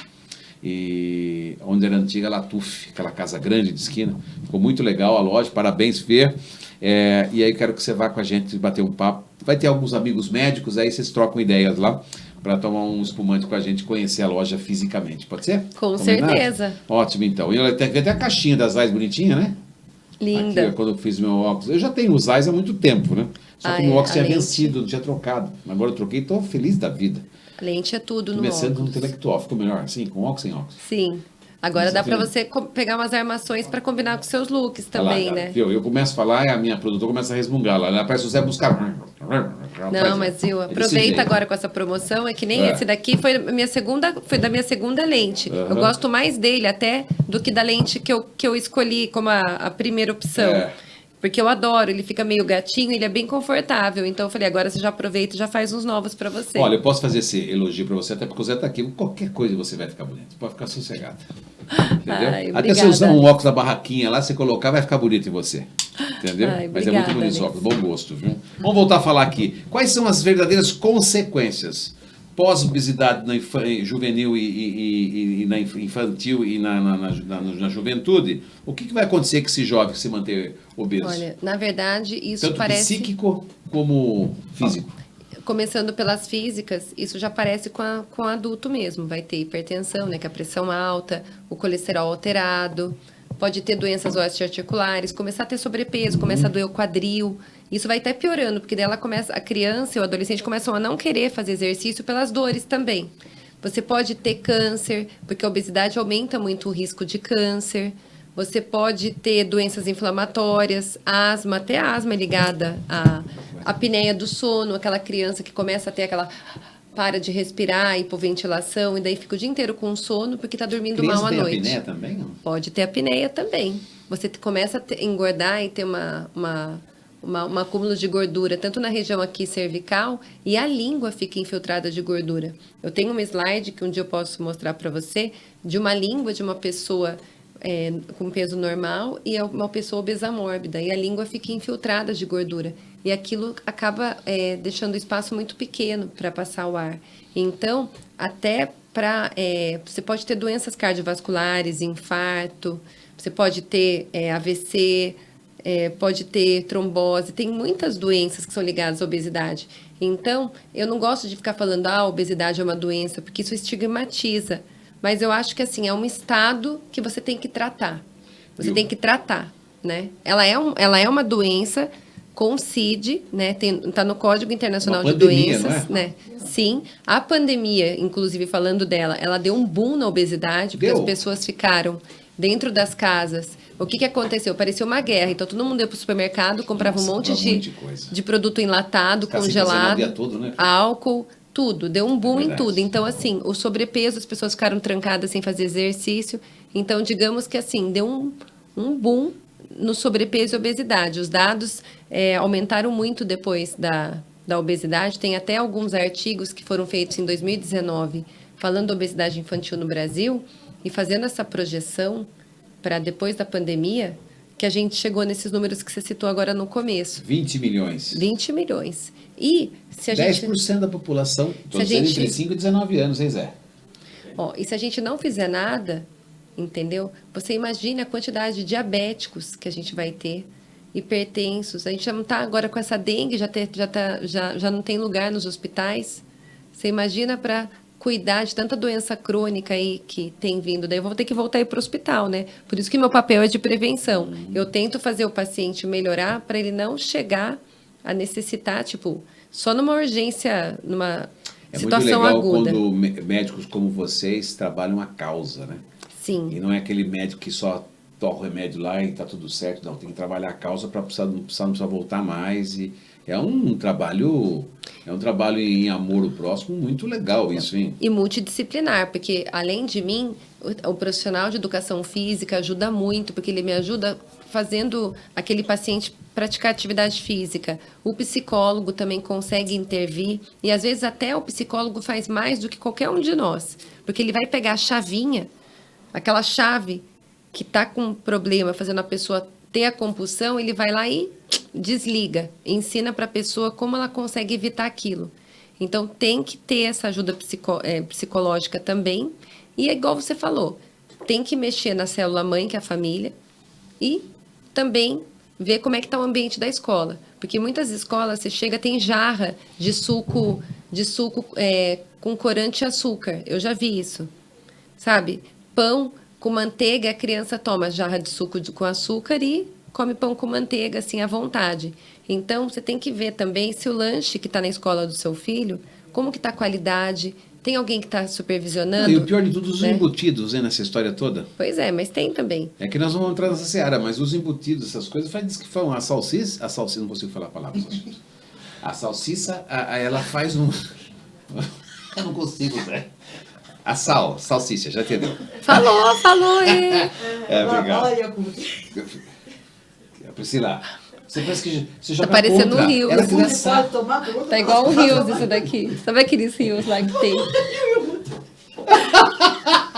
e onde era a antiga Latuf, aquela casa grande de esquina. Ficou muito legal a loja, parabéns, Fer. E aí quero que você vá com a gente bater um papo. Vai ter alguns amigos médicos, aí vocês trocam ideias lá, para tomar um espumante com a gente, conhecer a loja fisicamente. Pode ser? Com certeza. Ótimo, então. E tem até a caixinha das Zeiss bonitinha, né? Linda. Aqui, quando eu fiz meu óculos. Eu já tenho os Zeiss há muito tempo, né? Só que o meu óculos tinha vencido, não tinha trocado. Agora eu troquei e estou feliz da vida. A lente é tudo no óculos. Começando no intelectual. Ficou melhor assim, com óculos sem óculos? Sim. Agora dá para você pegar umas armações para combinar com seus looks também, né? Eu começo a falar e a minha produtora começa a resmungar lá. Ela parece o Zé Buscar. Não, mas viu, aproveita agora com essa promoção. É que nem esse daqui foi da minha segunda lente. Eu gosto mais dele até do que da lente que eu escolhi como a primeira opção. Porque eu adoro, ele fica meio gatinho, ele é bem confortável. Então eu falei, agora você já aproveita e já faz uns novos para você. Olha, eu posso fazer esse elogio para você, até porque o Zé tá aqui. Qualquer coisa você vai ficar bonito. Pode ficar sossegado. Entendeu? Ai, até se usar um óculos da barraquinha lá, você colocar, vai ficar bonito em você. Entendeu? Ai, mas é muito bonito esse óculos, bom gosto, viu? Vamos voltar a falar aqui. Quais são as verdadeiras consequências pós-obesidade na juvenil e na infantil e na juventude? O que vai acontecer com esse jovem se manter obeso? Olha, na verdade, isso tanto parece... psíquico como físico. Começando pelas físicas, isso já aparece com adulto mesmo. Vai ter hipertensão, né, que é a pressão alta, o colesterol alterado, pode ter doenças osteoarticulares, começar a ter sobrepeso, começa a doer o quadril. Isso vai até piorando, porque daí a criança e o adolescente começam a não querer fazer exercício pelas dores também. Você pode ter câncer, porque a obesidade aumenta muito o risco de câncer. Você pode ter doenças inflamatórias, asma, até asma ligada à apneia do sono, aquela criança que começa a ter aquela... para de respirar, hipoventilação, e daí fica o dia inteiro com sono porque está dormindo mal à noite. Pode ter apneia também? Não? Pode ter apneia também. Você começa a engordar e ter um acúmulo de gordura, tanto na região aqui cervical, e a língua fica infiltrada de gordura. Eu tenho uma slide que um dia eu posso mostrar para você, de uma língua de uma pessoa com peso normal e uma pessoa obesa mórbida, e a língua fica infiltrada de gordura. E aquilo acaba deixando o espaço muito pequeno para passar o ar. Então, até você pode ter doenças cardiovasculares, infarto, você pode ter AVC, pode ter trombose, tem muitas doenças que são ligadas à obesidade. Então, eu não gosto de ficar falando, a obesidade é uma doença, porque isso estigmatiza. Mas eu acho que, assim, é um estado que você tem que tratar. Você tem que tratar, né? Ela é uma doença com CID, né? Tá no Código Internacional de Doenças, né? Sim. A pandemia, inclusive, falando dela, ela deu um boom na obesidade, porque as pessoas ficaram dentro das casas. O que aconteceu? Parecia uma guerra. Então, todo mundo ia para o supermercado, comprava um monte de produto enlatado, congelado, o dia todo, né? álcool, tudo. Deu um boom em tudo. Então, assim, o sobrepeso, as pessoas ficaram trancadas sem fazer exercício. Então, digamos que, assim, deu um boom no sobrepeso e obesidade. Os dados aumentaram muito depois da obesidade. Tem até alguns artigos que foram feitos em 2019 falando da obesidade infantil no Brasil e fazendo essa projeção para depois da pandemia, que a gente chegou nesses números que você citou agora no começo. 20 milhões. 20 milhões. E se a 10% da população, entre 5 e 19 anos, hein, Zé? E se a gente não fizer nada, entendeu? Você imagina a quantidade de diabéticos que a gente vai ter, hipertensos. A gente já não está agora com essa dengue, já não tem lugar nos hospitais. Você imagina para cuidar de tanta doença crônica aí que tem vindo. Daí eu vou ter que voltar aí para o hospital, né? Por isso que meu papel é de prevenção. Eu tento fazer o paciente melhorar para ele não chegar a necessitar, tipo, só numa urgência, numa muito situação legal aguda. quando médicos como vocês trabalham a causa, né? Sim. E não é aquele médico que só toma o remédio lá e tá tudo certo, não. Tem que trabalhar a causa para não precisar voltar mais. E é um trabalho em amor ao próximo muito legal isso, hein? E multidisciplinar, porque além de mim, o profissional de educação física ajuda muito, porque ele me ajuda fazendo aquele paciente praticar atividade física. O psicólogo também consegue intervir, e às vezes até o psicólogo faz mais do que qualquer um de nós, porque ele vai pegar a chavinha, aquela chave que está com problema, fazendo a pessoa ter a compulsão, ele vai lá e desliga, ensina para a pessoa como ela consegue evitar aquilo. Então, tem que ter essa ajuda psicológica também. E é igual você falou, tem que mexer na célula-mãe, que é a família, e também ver como é que está o ambiente da escola. Porque muitas escolas, você chega, tem jarra de suco com corante e açúcar. Eu já vi isso, sabe? Pão com manteiga, a criança toma jarra de suco com açúcar e come pão com manteiga, assim, à vontade. Então, você tem que ver também se o lanche que está na escola do seu filho, como que está a qualidade, tem alguém que está supervisionando. E o pior de tudo, os né? embutidos, né, nessa história toda. Pois é, mas tem também. É que nós vamos entrar nessa seara, mas os embutidos, essas coisas, diz que foi uma salsicha, não consigo falar a palavra. A salsicha, ela faz um... Eu não consigo, Zé. Salsicha, já entendeu? Falou, obrigado. Olha, Priscila, você parece que você tá joga parecendo contra. um rio. Ela você criança... pode tomar conta. Tá igual um rios isso daqui. Sabe aqueles rios lá que tem?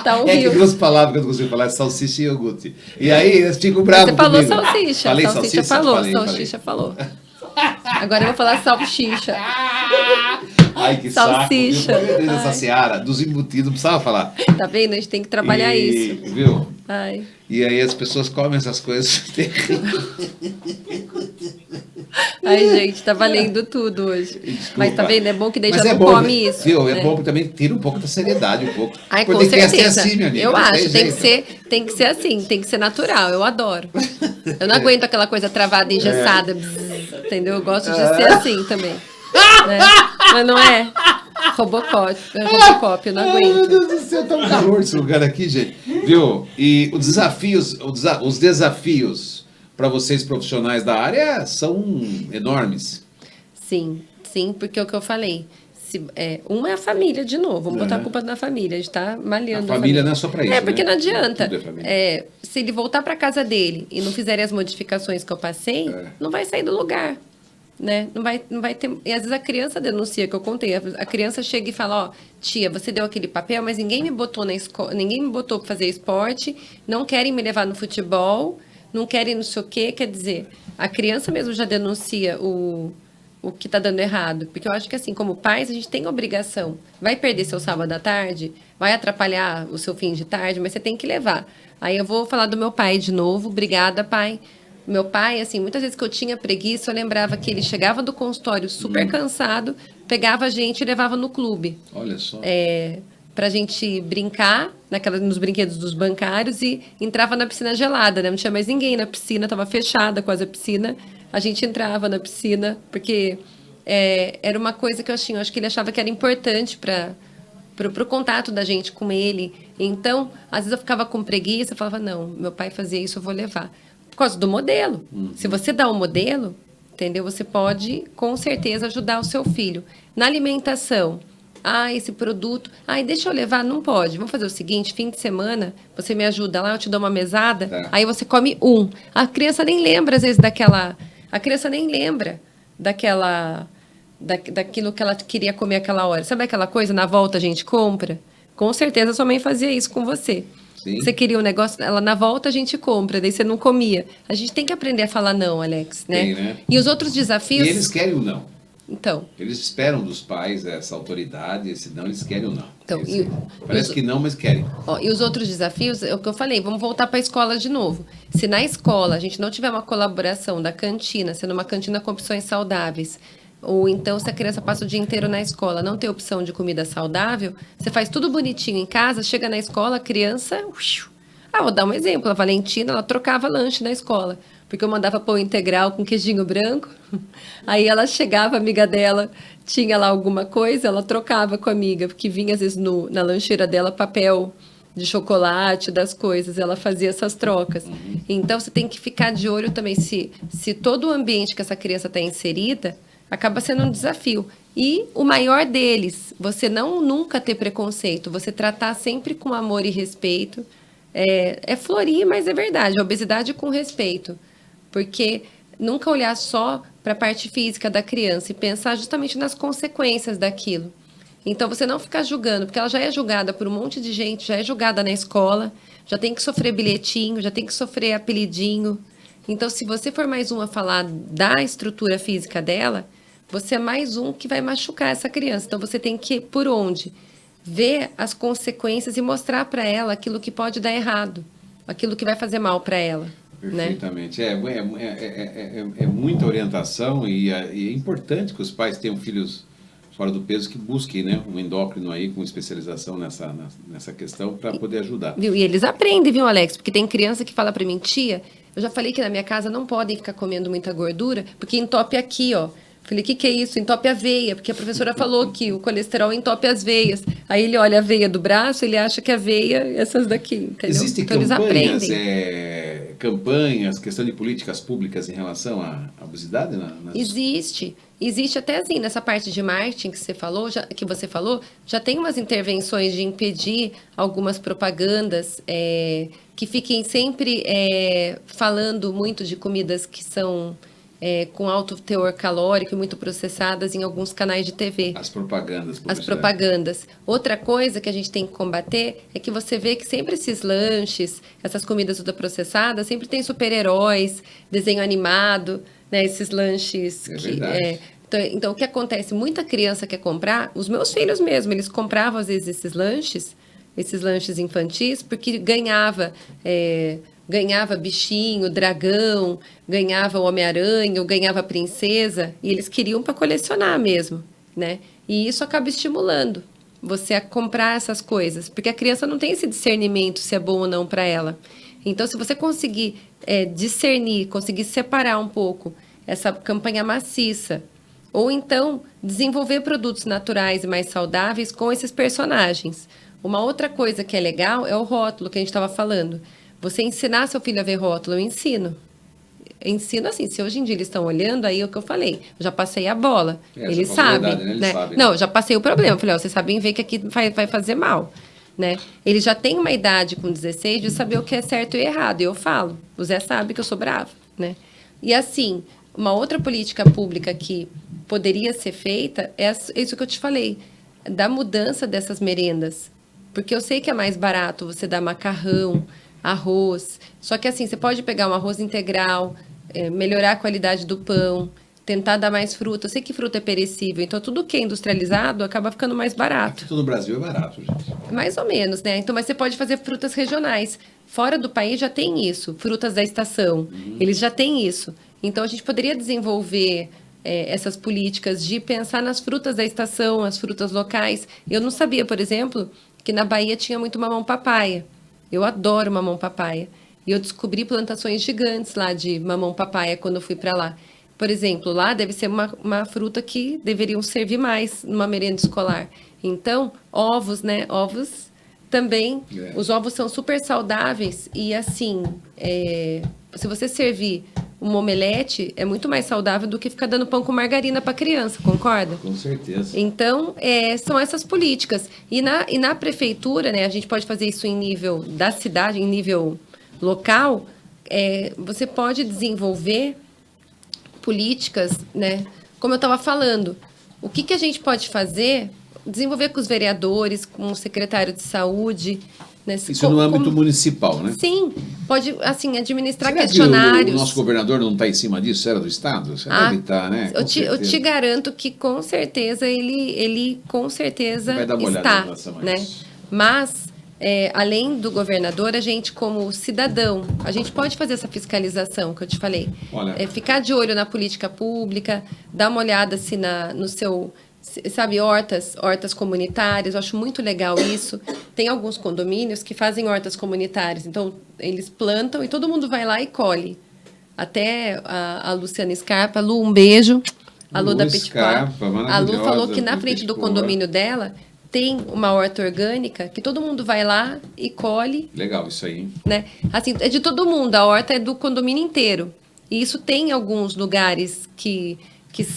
Tá um É que rio. duas palavras que eu não consigo falar, salsicha e iogurte. E aí eles ficam bravos Você falou comigo. salsicha. Falei salsicha salsicha? salsicha falou. Agora eu vou falar salsicha. Ai, que Salsicha. saco. Eu essa seara dos embutidos, não precisava falar. Tá vendo? A gente tem que trabalhar isso. Viu? Ai. E aí as pessoas comem essas coisas. Ai, gente, tá valendo tudo hoje. Desculpa. Mas tá vendo? É bom que daí Mas já é não bom, come isso. Viu? É né? bom que também tira um pouco da seriedade, um pouco. Ai, com Podcast certeza. é assim, minha amiga. Eu não acho, tem jeito. que ser assim, tem que ser natural. Eu adoro. Eu não aguento aquela coisa travada, engessada, bzz, entendeu? Eu gosto de ser assim também. Né? Mas não é Robocop, eu não Ai, meu aguento. Deus do céu, tá um calor esse lugar aqui, gente. Viu? E os desafios para vocês profissionais da área são enormes. Sim, porque é o que eu falei. Uma é a família, de novo. Vamos botar a culpa na família. A gente tá malhando. A família não é só para isso. Porque né? não adianta. Tudo é família. Se ele voltar para casa dele e não fizerem as modificações que eu passei, não vai sair do lugar. Né? Não vai ter. E às vezes a criança denuncia, que eu contei. A criança chega e fala: ó, tia, você deu aquele papel, mas ninguém me botou na escola, ninguém me botou para fazer esporte, não querem me levar no futebol, não querem não sei o quê. Quer dizer, a criança mesmo já denuncia o que está dando errado. Porque eu acho que, assim, como pais, a gente tem obrigação. Vai perder seu sábado à tarde, vai atrapalhar o seu fim de tarde, mas você tem que levar. Aí eu vou falar do meu pai de novo. Obrigada, pai. Meu pai, assim, muitas vezes que eu tinha preguiça, eu lembrava que ele chegava do consultório super cansado, pegava a gente e levava no clube. Olha só. Pra gente brincar nos brinquedos dos bancários e entrava na piscina gelada, né? Não tinha mais ninguém na piscina, estava fechada quase a piscina. A gente entrava na piscina, porque era uma coisa que eu acho que ele achava que era importante para o contato da gente com ele. Então, às vezes eu ficava com preguiça, eu falava, não, meu pai fazia isso, eu vou levar. Por causa do modelo. Se você dá o modelo, entendeu? Você pode, com certeza, ajudar o seu filho. Na alimentação, esse produto... deixa eu levar. Não pode. Vamos fazer o seguinte, fim de semana, você me ajuda lá, eu te dou uma mesada, aí você come um. A criança nem lembra, às vezes, daquela... A criança nem lembra daquilo que ela queria comer aquela hora. Sabe aquela coisa, na volta a gente compra? Com certeza sua mãe fazia isso com você. Sim. Você queria um negócio, ela na volta a gente compra, daí você não comia. A gente tem que aprender a falar não, Alex, né? Tem, né? E os outros desafios... E eles querem o não. Então. Eles esperam dos pais essa autoridade, esse não, eles querem o não. Então, parece que não, mas querem. E os outros desafios, é o que eu falei, vamos voltar para a escola de novo. Se na escola a gente não tiver uma colaboração da cantina, sendo uma cantina com opções saudáveis, ou então se a criança passa o dia inteiro na escola, não tem opção de comida saudável, você faz tudo bonitinho em casa, chega na escola, a criança Vou dar um exemplo. A Valentina, ela trocava lanche na escola, porque eu mandava pão integral com queijinho branco. Aí ela chegava, a amiga dela tinha lá alguma coisa, ela trocava com a amiga, porque vinha às vezes na lancheira dela papel de chocolate, das coisas, ela fazia essas trocas. Então, você tem que ficar de olho também se todo o ambiente que essa criança está inserida acaba sendo um desafio. E o maior deles, você nunca ter preconceito, você tratar sempre com amor e respeito. É florir, mas é verdade, a obesidade com respeito. Porque nunca olhar só para a parte física da criança e pensar justamente nas consequências daquilo. Então, você não ficar julgando, porque ela já é julgada por um monte de gente, já é julgada na escola, já tem que sofrer bilhetinho, já tem que sofrer apelidinho. Então, se você for mais um a falar da estrutura física dela, você é mais um que vai machucar essa criança. Então, você tem que, por onde? Ver as consequências e mostrar para ela aquilo que pode dar errado, aquilo que vai fazer mal para ela. Perfeitamente. Né? É muita orientação e é importante que os pais tenham filhos fora do peso que busquem, né, um endócrino aí com especialização nessa questão para poder ajudar. Viu? E eles aprendem, viu, Alex? Porque tem criança que fala para mim, tia, eu já falei que na minha casa não podem ficar comendo muita gordura, porque entope aqui, ó. Falei, o que é isso? Entope a veia, porque a professora falou que o colesterol entope as veias. Aí ele olha a veia do braço, ele acha que a veia é essas daqui, entendeu? Existem então, campanhas, questão de políticas públicas em relação à obesidade? Existe até assim, nessa parte de marketing que você falou, já tem umas intervenções de impedir algumas propagandas que fiquem sempre falando muito de comidas que são com alto teor calórico e muito processadas em alguns canais de TV. As propagandas. Outra coisa que a gente tem que combater é que você vê que sempre esses lanches, essas comidas ultraprocessadas, sempre tem super-heróis, desenho animado, né, esses lanches. Então, o que acontece? Muita criança quer comprar, os meus filhos mesmo, eles compravam às vezes esses lanches infantis, porque ganhava bichinho, dragão, ganhava o Homem-Aranha, ou ganhava a princesa, e eles queriam para colecionar mesmo, né? E isso acaba estimulando você a comprar essas coisas, porque a criança não tem esse discernimento se é bom ou não para ela. Então, se você conseguir discernir, conseguir separar um pouco essa campanha maciça, ou então desenvolver produtos naturais e mais saudáveis com esses personagens. Uma outra coisa que é legal é o rótulo que a gente estava falando. Você ensinar seu filho a ver rótulo, eu ensino. Ensino assim, se hoje em dia eles estão olhando, aí é o que eu falei. Eu já passei a bola. Eles sabem. Né? Eles sabem. Não, eu já passei o problema. Eu falei, vocês sabem ver que aqui vai fazer mal. Né? Eles já têm uma idade com 16 de saber o que é certo e errado. E eu falo, o Zé sabe que eu sou brava. Né? E assim, uma outra política pública que poderia ser feita é isso que eu te falei, da mudança dessas merendas. Porque eu sei que é mais barato você dar macarrão, arroz. Só que assim, você pode pegar um arroz integral, melhorar a qualidade do pão, tentar dar mais fruta. Eu sei que fruta é perecível, então tudo que é industrializado acaba ficando mais barato. Tudo no Brasil é barato, gente. Mais ou menos, né? Então, mas você pode fazer frutas regionais. Fora do país já tem isso, frutas da estação. Eles já têm isso. Então, a gente poderia desenvolver essas políticas de pensar nas frutas da estação, as frutas locais. Eu não sabia, por exemplo, que na Bahia tinha muito mamão-papaya. Eu adoro mamão-papaya. E eu descobri plantações gigantes lá de mamão-papaya quando eu fui para lá. Por exemplo, lá deve ser uma fruta que deveriam servir mais numa merenda escolar. Então, ovos, né? Ovos também. Os ovos são super saudáveis e, assim, se você servir uma omelete, é muito mais saudável do que ficar dando pão com margarina para criança, concorda? Com certeza. Então, são essas políticas. E na prefeitura, né, a gente pode fazer isso em nível da cidade, em nível local, você pode desenvolver políticas, né? Como eu estava falando, o que a gente pode fazer? Desenvolver com os vereadores, com o secretário de saúde. Né? Isso no âmbito municipal, né? Sim, pode, assim, administrar Será questionários. Que o nosso governador não está em cima disso? Era do Estado? Você deve estar, né? Eu te garanto que, com certeza, ele com certeza vai dar uma está. Olhada Né? Mas, além do governador, a gente, como cidadão, a gente pode fazer essa fiscalização que eu te falei. Olha, ficar de olho na política pública, dar uma olhada se sabe, hortas comunitárias, eu acho muito legal isso. Tem alguns condomínios que fazem hortas comunitárias, então eles plantam e todo mundo vai lá e colhe. Até a Luciana Scarpa, Lu, um beijo. A Lu da Petit Pois. A Lu falou que na frente do condomínio dela tem uma horta orgânica que todo mundo vai lá e colhe. Legal isso aí, hein? Né? Assim, é de todo mundo, a horta é do condomínio inteiro. E isso tem alguns lugares que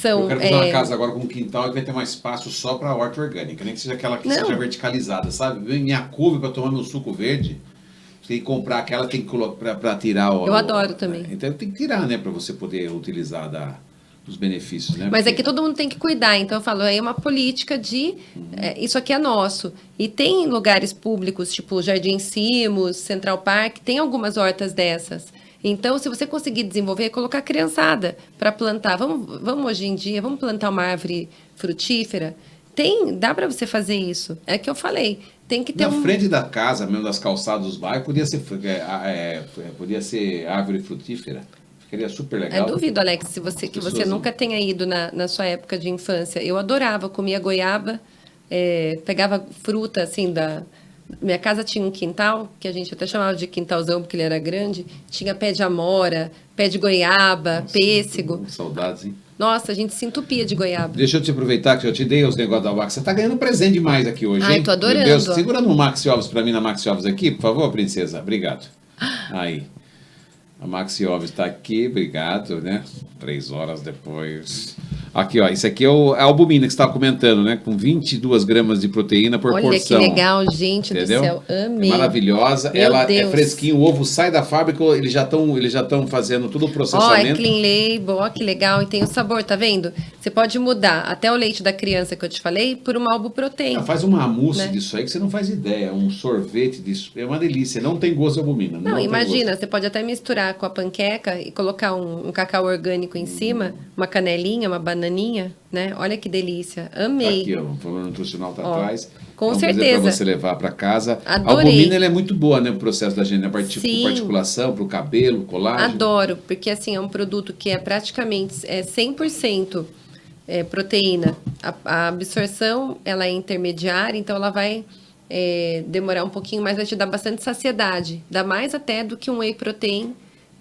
são... Eu quero fazer uma casa agora com um quintal e vai ter um espaço só para horta orgânica, nem que seja aquela que seja verticalizada, sabe? Minha couve para tomar meu suco verde, tem que comprar aquela, tem que colocar para tirar o... Eu adoro também. Então tem que tirar, né, para você poder utilizar dos benefícios, né? Mas é que todo mundo tem que cuidar, então eu falo, aí é uma política de... isso aqui é nosso. E tem lugares públicos, tipo Jardim Simos, Central Park, tem algumas hortas dessas. Então, se você conseguir desenvolver, colocar a criançada para plantar. Vamos hoje em dia, vamos plantar uma árvore frutífera. Dá para você fazer isso. É que eu falei, tem que ter Na frente da casa, mesmo das calçadas dos bairros, podia ser árvore frutífera. Ficaria super legal. Eu duvido, Alex, que você nunca tenha ido na sua época de infância. Eu adorava, comia goiaba, pegava fruta, assim, minha casa tinha um quintal, que a gente até chamava de quintalzão, porque ele era grande. Tinha pé de amora, pé de goiaba, pêssego. Saudades, hein? Nossa, a gente se entupia de goiaba. Deixa eu te aproveitar que eu te dei os negócios da Max. Você tá ganhando presente demais aqui hoje, hein? Ai, tô adorando. Meu Deus, segura no Maxi Ovos pra mim, na Maxi Ovos aqui, por favor, princesa. Obrigado. Aí. A Maxi Ovos está aqui, obrigado, né? 3 horas depois. Aqui, ó, isso aqui é a albumina que você estava comentando, né? Com 22 gramas de proteína por porção. Olha que legal, gente Entendeu? do céu, amei. É maravilhosa, Meu ela Deus. é fresquinho, o ovo sai da fábrica, eles já estão fazendo todo o Ó, é processamento. clean label, ó que legal, e tem o sabor, tá vendo? Você pode mudar até o leite da criança que eu te falei por uma albuproteína. Faz uma mousse né? disso aí que você não faz ideia, um sorvete disso, é uma delícia, não tem gosto de albumina. Não, imagina, você pode até misturar com a panqueca e colocar um cacau orgânico em cima, uma canelinha, uma bananinha, né? Olha que delícia, amei. Aqui, ó, o valor nutricional tá atrás. Com Para certeza. você levar para casa. Adorei. A albumina ela é muito boa, né? O processo da gente, para Sim. articulação, para o cabelo, colágeno. Adoro, porque assim, é um produto que é praticamente 100% proteína. A absorção, ela é intermediária, então ela vai demorar um pouquinho mais, vai te dar bastante saciedade. Dá mais até do que um whey protein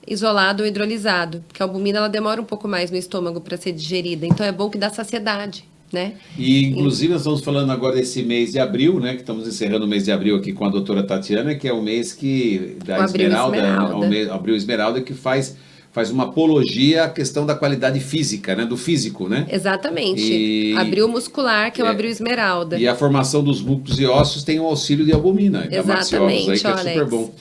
isolado ou hidrolisado, porque a albumina ela demora um pouco mais no estômago para ser digerida, então é bom que dá saciedade. Né? E, inclusive, nós estamos falando agora desse mês de abril, né? Que estamos encerrando o mês de abril aqui com a doutora Tatiana, que é o mês da Abril Esmeralda, que faz uma apologia à questão da qualidade física, né? Do físico, né? Exatamente. Abril muscular, que é o Abril Esmeralda. E a formação dos músculos e ossos tem o auxílio de albumina. Exatamente, da Maxi Ovos aí, que é super Alex. bom.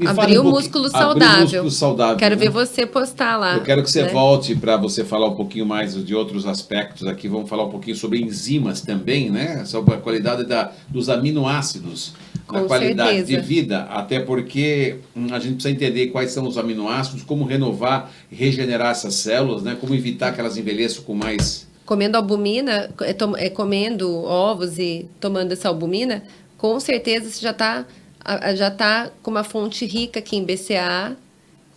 Abriu músculo saudável. Músculo saudável. Quero né? ver você postar lá. Eu quero que você né? volte para você falar um pouquinho mais de outros aspectos aqui. Vamos falar um pouquinho sobre enzimas também, né? Sobre a qualidade dos aminoácidos, Com a qualidade certeza. de vida. Até porque a gente precisa entender quais são os aminoácidos, como renovar e regenerar essas células, né? Como evitar que elas envelheçam com mais... Comendo albumina, comendo ovos e tomando essa albumina, com certeza você já está com uma fonte rica aqui em BCAA,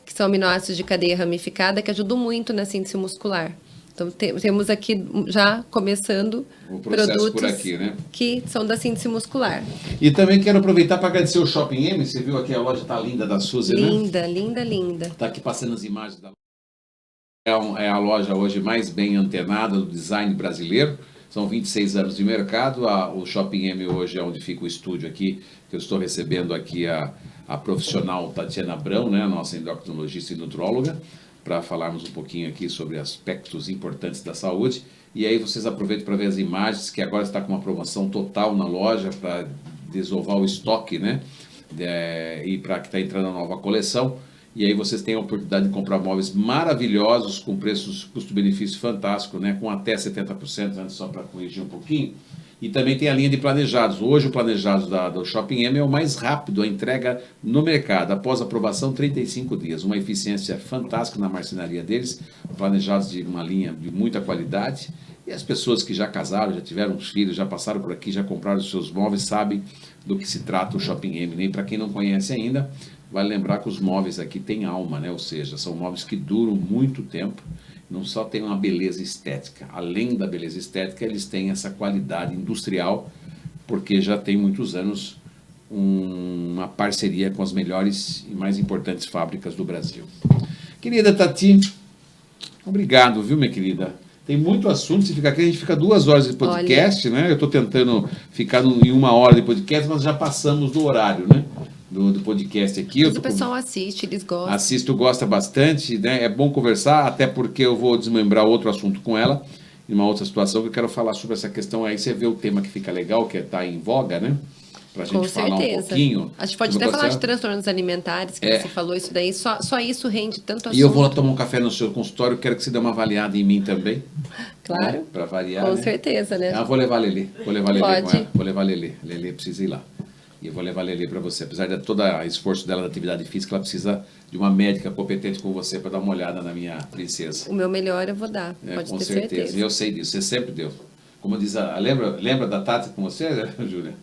que são aminoácidos de cadeia ramificada, que ajudam muito na síntese muscular. Então, temos aqui já começando produtos por aqui, né? que são da síntese muscular. E também quero aproveitar para agradecer o Shopping M. Você viu aqui a loja tá linda da Suzy, né? Linda, linda, linda. Está aqui passando as imagens da loja. É a loja hoje mais bem antenada do design brasileiro. São 26 anos de mercado. O Shopping M hoje é onde fica o estúdio aqui, que eu estou recebendo aqui a profissional Tatiana Abrão, né, a nossa endocrinologista e nutróloga, para falarmos um pouquinho aqui sobre aspectos importantes da saúde. E aí vocês aproveitam para ver as imagens, que agora está com uma promoção total na loja para desovar o estoque, né? E para que está entrando a nova coleção. E aí vocês têm a oportunidade de comprar móveis maravilhosos, com preços, custo-benefício fantástico, né? Com até 70%, antes só para corrigir um pouquinho. E também tem a linha de planejados. Hoje o planejado do Shopping M é o mais rápido, a entrega no mercado. Após aprovação, 35 dias. Uma eficiência fantástica na marcenaria deles. Planejados de uma linha de muita qualidade. E as pessoas que já casaram, já tiveram os filhos, já passaram por aqui, já compraram os seus móveis, sabem do que se trata o Shopping M. Nem para quem não conhece ainda, vale lembrar que os móveis aqui têm alma, né? Ou seja, são móveis que duram muito tempo não só têm uma beleza estética, além da beleza estética, eles têm essa qualidade industrial, porque já tem muitos anos uma parceria com as melhores e mais importantes fábricas do Brasil. Querida Tati, obrigado, viu, minha querida? Tem muito assunto, se ficar aqui, a gente fica 2 horas de podcast, né? Eu estou tentando ficar em 1 hora de podcast, mas já passamos do horário, né? Do podcast aqui. Mas o pessoal assiste, eles gostam. Assisto, gosta bastante, né? É bom conversar, até porque eu vou desmembrar outro assunto com ela, em uma outra situação, que eu quero falar sobre essa questão. Aí você vê o tema que fica legal, que está em voga, né? Pra gente falar um pouquinho. A gente pode até falar de transtornos alimentares, que você falou isso daí. Só isso rende tanto assunto. E eu vou lá tomar um café no seu consultório, quero que você dê uma avaliada em mim também. Claro. Né? Para variar. Com né? certeza, né? Vou levar a Lelê. Vou levar a Lelê Pode. com ela. Vou levar a Lelê. Lelê precisa ir lá. E eu vou levar a Lelê para você. Apesar de todo o esforço dela da atividade física, ela precisa de uma médica competente com você para dar uma olhada na minha princesa. O meu melhor eu vou dar, pode ter certeza. E eu sei disso, você sempre deu. Como diz lembra da Tati com você, Júlia?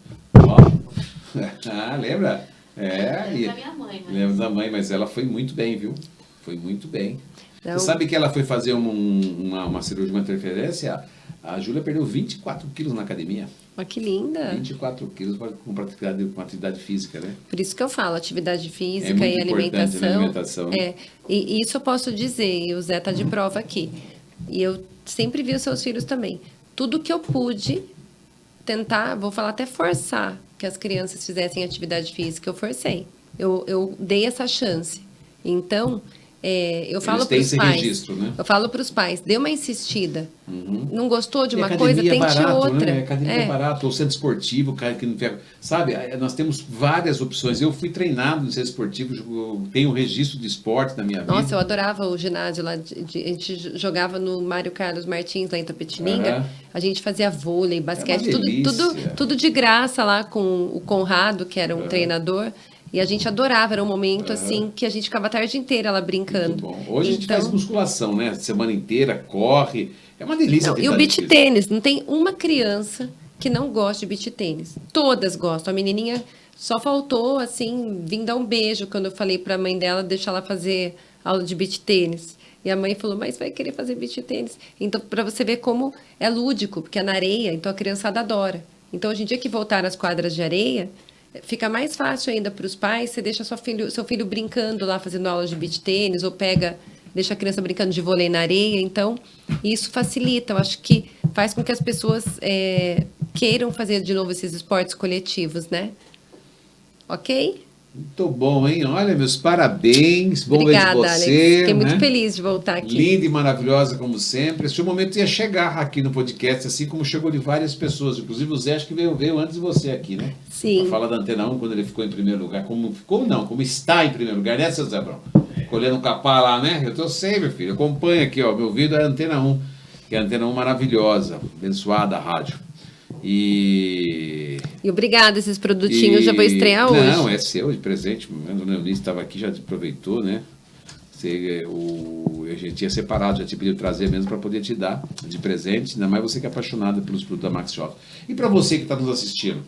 Lembra? Lembro da minha mãe. Lembro da mãe, mas ela foi muito bem, viu? Foi muito bem. Então, você sabe que ela foi fazer uma cirurgia, uma interferência? A Júlia perdeu 24 quilos na academia. Olha que linda. 24 quilos com atividade física, né? Por isso que eu falo, atividade física muito e alimentação. Alimentação. E isso eu posso dizer, e o Zé tá de prova aqui. E eu sempre vi os seus filhos também. Tudo que eu pude tentar, vou falar até forçar, que as crianças fizessem atividade física, eu forcei. Eu dei essa chance. Então, eu falo para os pais. Registro, né? Eu falo para os pais, dê uma insistida. Uhum. Não gostou de uma coisa, tente barato, outra. Né? Academia é barato, ou centro esportivo, cara que não tem. Sabe, nós temos várias opções. Eu fui treinado no centro esportivo, eu tenho um registro de esporte na minha vida. Nossa, eu adorava o ginásio lá. A gente jogava no Mário Carlos Martins, lá em Itapetininga. A gente fazia vôlei, basquete, tudo de graça lá com o Conrado, que era um treinador. E a gente adorava, era um momento assim que a gente ficava a tarde inteira lá brincando. Muito bom. Hoje a gente faz musculação, né? Semana inteira, corre. É uma delícia. E o beach tênis, não tem uma criança que não gosta de beach tênis. Todas gostam. A menininha só faltou, assim, vir dar um beijo quando eu falei para a mãe dela deixar ela fazer aula de beach tênis. E a mãe falou, mas vai querer fazer beach tênis. Então, para você ver como é lúdico, porque é na areia, então a criançada adora. Então, hoje em dia que voltar às quadras de areia, fica mais fácil ainda para os pais, você deixa seu filho brincando lá, fazendo aula de beach tênis, ou deixa a criança brincando de vôlei na areia. Então, isso facilita. Eu acho que faz com que as pessoas queiram fazer de novo esses esportes coletivos, né? Ok? Muito bom, hein? Olha, meus parabéns. Bom Obrigada, ver de você. Alex. Fiquei muito feliz de voltar aqui. Linda e maravilhosa, como sempre. Esse momento ia chegar aqui no podcast, assim como chegou de várias pessoas. Inclusive o Zé, acho que veio antes de você aqui, né? Sim. Pra falar da Antena 1, quando ele ficou em primeiro lugar. Como está em primeiro lugar, né, seu Zé Brão? Colhendo um capá lá, né? Eu sei, meu filho. Acompanha aqui, ó. Meu ouvido é a Antena 1, que é a Antena 1 maravilhosa, abençoada a rádio. E obrigada, esses produtinhos já vou estrear hoje. Não, é seu de presente. O Leonício estava aqui, já aproveitou, né? A gente tinha separado, já te pediu trazer mesmo para poder te dar de presente, ainda mais você que é apaixonada pelos produtos da Max Shop. E para você que está nos assistindo,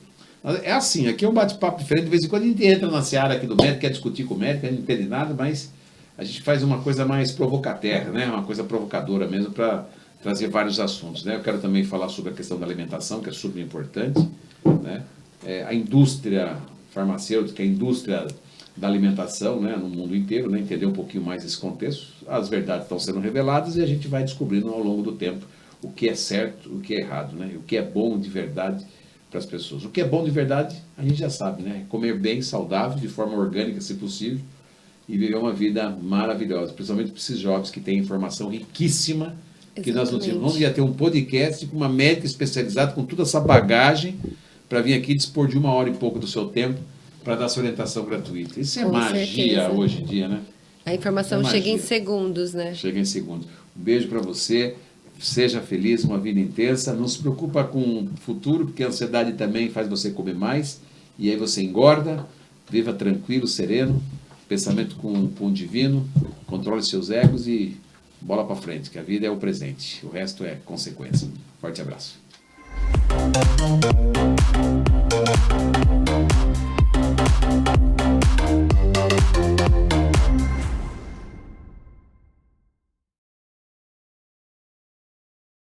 é assim, aqui é um bate-papo diferente, de vez em quando a gente entra na seara aqui do médico, quer discutir com o médico, a gente não entende nada, mas a gente faz uma coisa mais provocatéria, né? Uma coisa provocadora mesmo para trazer vários assuntos, né? Eu quero também falar sobre a questão da alimentação, que é super importante, né? A indústria farmacêutica, a indústria da alimentação, né, no mundo inteiro, né, entender um pouquinho mais esse contexto. As verdades estão sendo reveladas e a gente vai descobrindo ao longo do tempo o que é certo, o que é errado, né? O que é bom de verdade para as pessoas. O que é bom de verdade, a gente já sabe, né? Comer bem, saudável, de forma orgânica, se possível, e viver uma vida maravilhosa, principalmente para esses jovens que têm informação riquíssima. Que nós não tínhamos. Vamos ia ter um podcast com uma médica especializada, com toda essa bagagem, para vir aqui dispor de 1 hora e pouco do seu tempo para dar essa orientação gratuita. Isso é com magia certeza. Hoje em dia, né? A informação chega em segundos, né? Chega em segundos. Um beijo para você, seja feliz, uma vida intensa. Não se preocupa com o futuro, porque a ansiedade também faz você comer mais, e aí você engorda. Viva tranquilo, sereno, pensamento com o divino, controle seus egos e bola para frente, que a vida é o presente, o resto é consequência. Forte abraço.